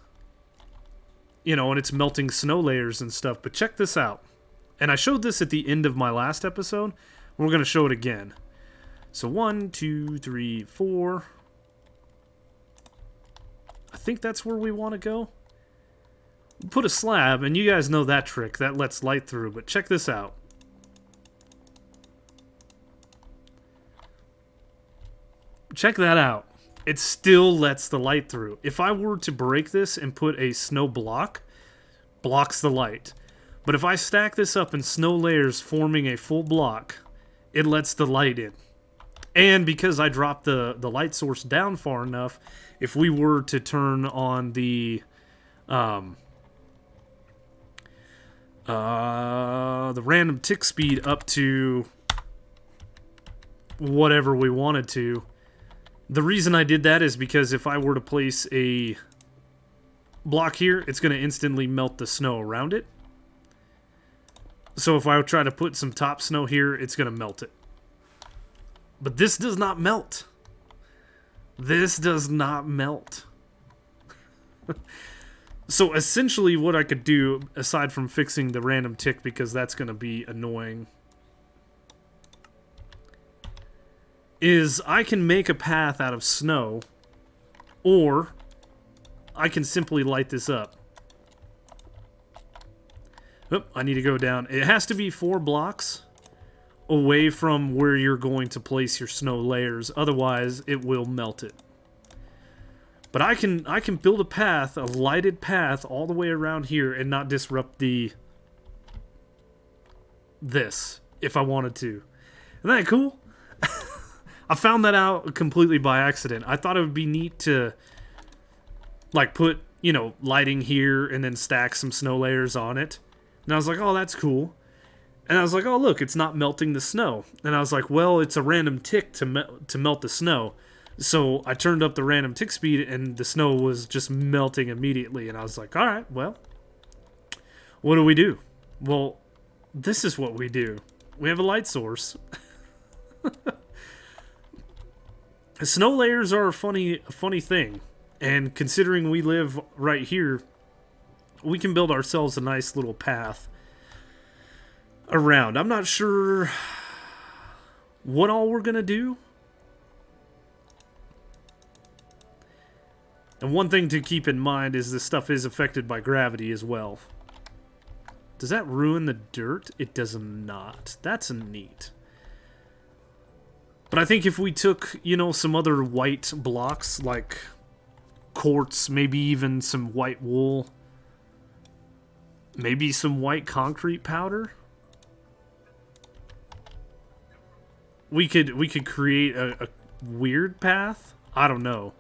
You know, and it's melting snow layers and stuff. But check this out. And I showed this at the end of my last episode. We're going to show it again. So 1, 2, 3, 4. I think that's where we want to go. Put a slab, and you guys know that trick. That lets light through. But check this out. Check that out. It still lets the light through. If I were to break this and put a snow block, blocks the light. But if I stack this up in snow layers forming a full block, it lets the light in. And because I dropped the light source down far enough, if we were to turn on the the random tick speed up to whatever we wanted to. The reason I did that is because if I were to place a block here, it's going to instantly melt the snow around it. So if I try to put some top snow here, it's going to melt it. But this does not melt. This does not melt. So essentially what I could do, aside from fixing the random tick, because that's going to be annoying, is I can make a path out of snow, or I can simply light this up. Oop, I need to go down. It has to be 4 blocks away from where you're going to place your snow layers, otherwise it will melt it. But I can build a path, a lighted path all the way around here and not disrupt this if I wanted to. Isn't that cool? I found that out completely by accident. I thought it would be neat to like put, you know, lighting here and then stack some snow layers on it. And I was like, oh, that's cool. And I was like, oh, look, it's not melting the snow. And I was like, well, it's a random tick to melt the snow. So I turned up the random tick speed and the snow was just melting immediately. And I was like, all right, well, what do we do? Well, this is what we do. We have a light source. Snow layers are a funny thing. And considering we live right here, we can build ourselves a nice little path around. I'm not sure what all we're going to do. And one thing to keep in mind is this stuff is affected by gravity as well. Does that ruin the dirt? It does not. That's neat. But I think if we took, you know, some other white blocks, like quartz, maybe even some white wool, maybe some white concrete powder, we could create a weird path. I don't know.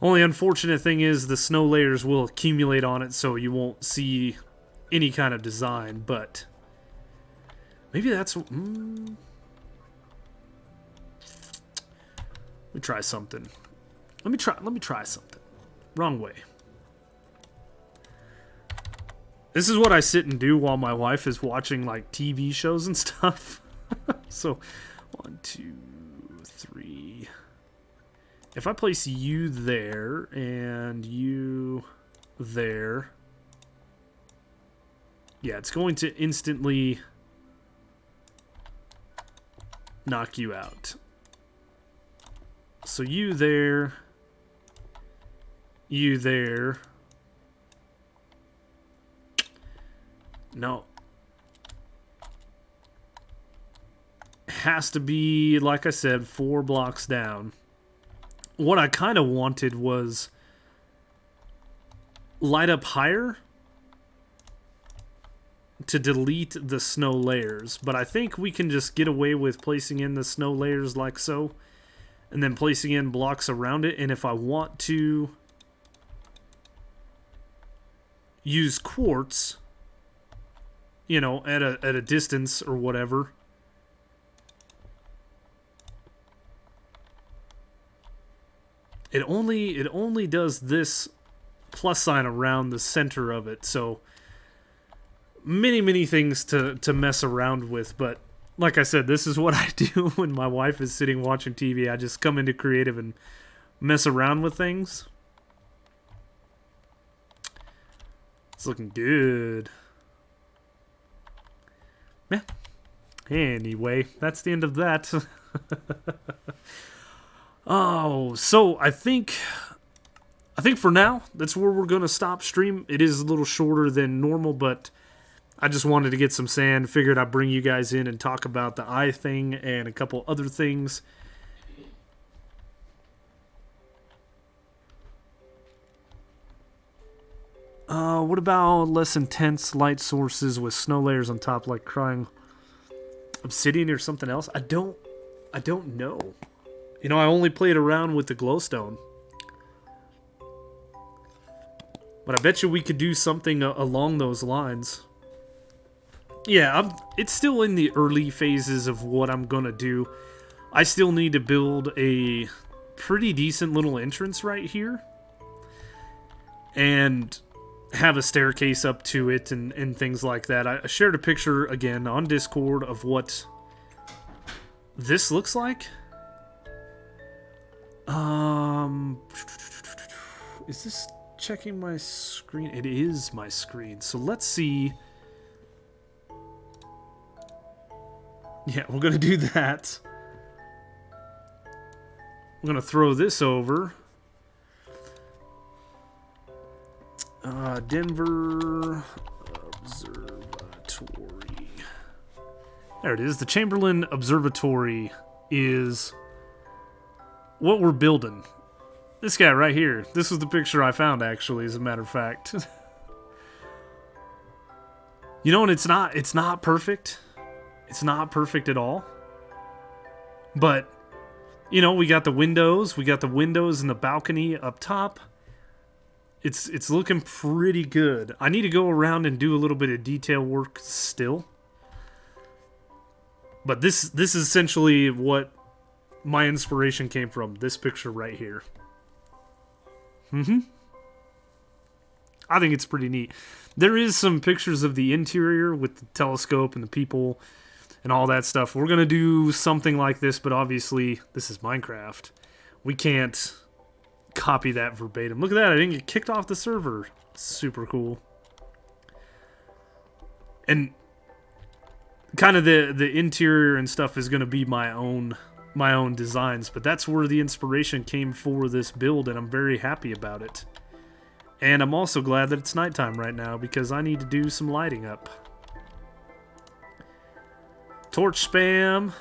Only unfortunate thing is the snow layers will accumulate on it, so you won't see any kind of design. But maybe that's. Let me try something. Let me try something. Wrong way. This is what I sit and do while my wife is watching like TV shows and stuff. So 1, 2, 3. If I place you there and you there, yeah, it's going to instantly knock you out. So you there, you there. No. Has to be, like I said, 4 blocks down. What I kind of wanted was light up higher to delete the snow layers. But I think we can just get away with placing in the snow layers like so. And then placing in blocks around it. And if I want to use quartz, you know, at a distance or whatever, it only does this plus sign around the center of it. So many things to mess around with. But like I said, this is what I do when my wife is sitting watching TV. I just come into creative and mess around with things. It's looking good. Yeah. Anyway, that's the end of that. Oh, so I think for now, that's where we're going to stop stream. It is a little shorter than normal, but I just wanted to get some sand. Figured I'd bring you guys in and talk about the eye thing and a couple other things. What about less intense light sources with snow layers on top, like crying obsidian or something else? I don't know. You know, I only played around with the glowstone. But I bet you we could do something along those lines. Yeah, it's still in the early phases of what I'm going to do. I still need to build a pretty decent little entrance right here. And have a staircase up to it and things like that. I shared a picture, again, on Discord of what this looks like. Is this checking my screen? It is my screen. So let's see. Yeah, we're going to do that. We're going to throw this over. Denver Observatory. There it is. The Chamberlain Observatory is what we're building. This guy right here. This was the picture I found, actually, as a matter of fact. You know, and it's not perfect. It's not perfect at all. But, you know, we got the windows. We got the windows and the balcony up top. It's looking pretty good. I need to go around and do a little bit of detail work still. But this is essentially what my inspiration came from. This picture right here. I think it's pretty neat. There is some pictures of the interior with the telescope and the people and all that stuff. We're going to do something like this, but obviously this is Minecraft. We can't copy that verbatim. Look at that, I didn't get kicked off the server. Super cool. And kind of the interior and stuff is going to be my own designs, but that's where the inspiration came for this build, and I'm very happy about it. And I'm also glad that it's nighttime right now because I need to do some lighting up. Torch spam.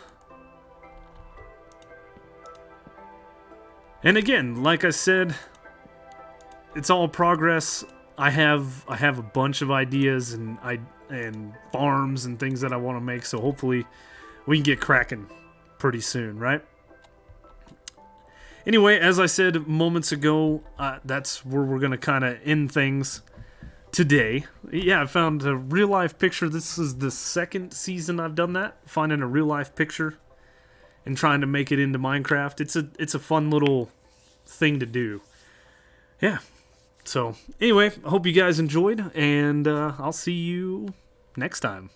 And again, like I said, it's all progress. I have a bunch of ideas and farms and things that I want to make, so hopefully we can get cracking pretty soon, right? Anyway, as I said moments ago, that's where we're going to kind of end things today. Yeah, I found a real-life picture. This is the second season I've done that, finding a real-life picture and trying to make it into Minecraft. It's a fun little thing to do. Yeah. So, anyway, I hope you guys enjoyed, and I'll see you next time.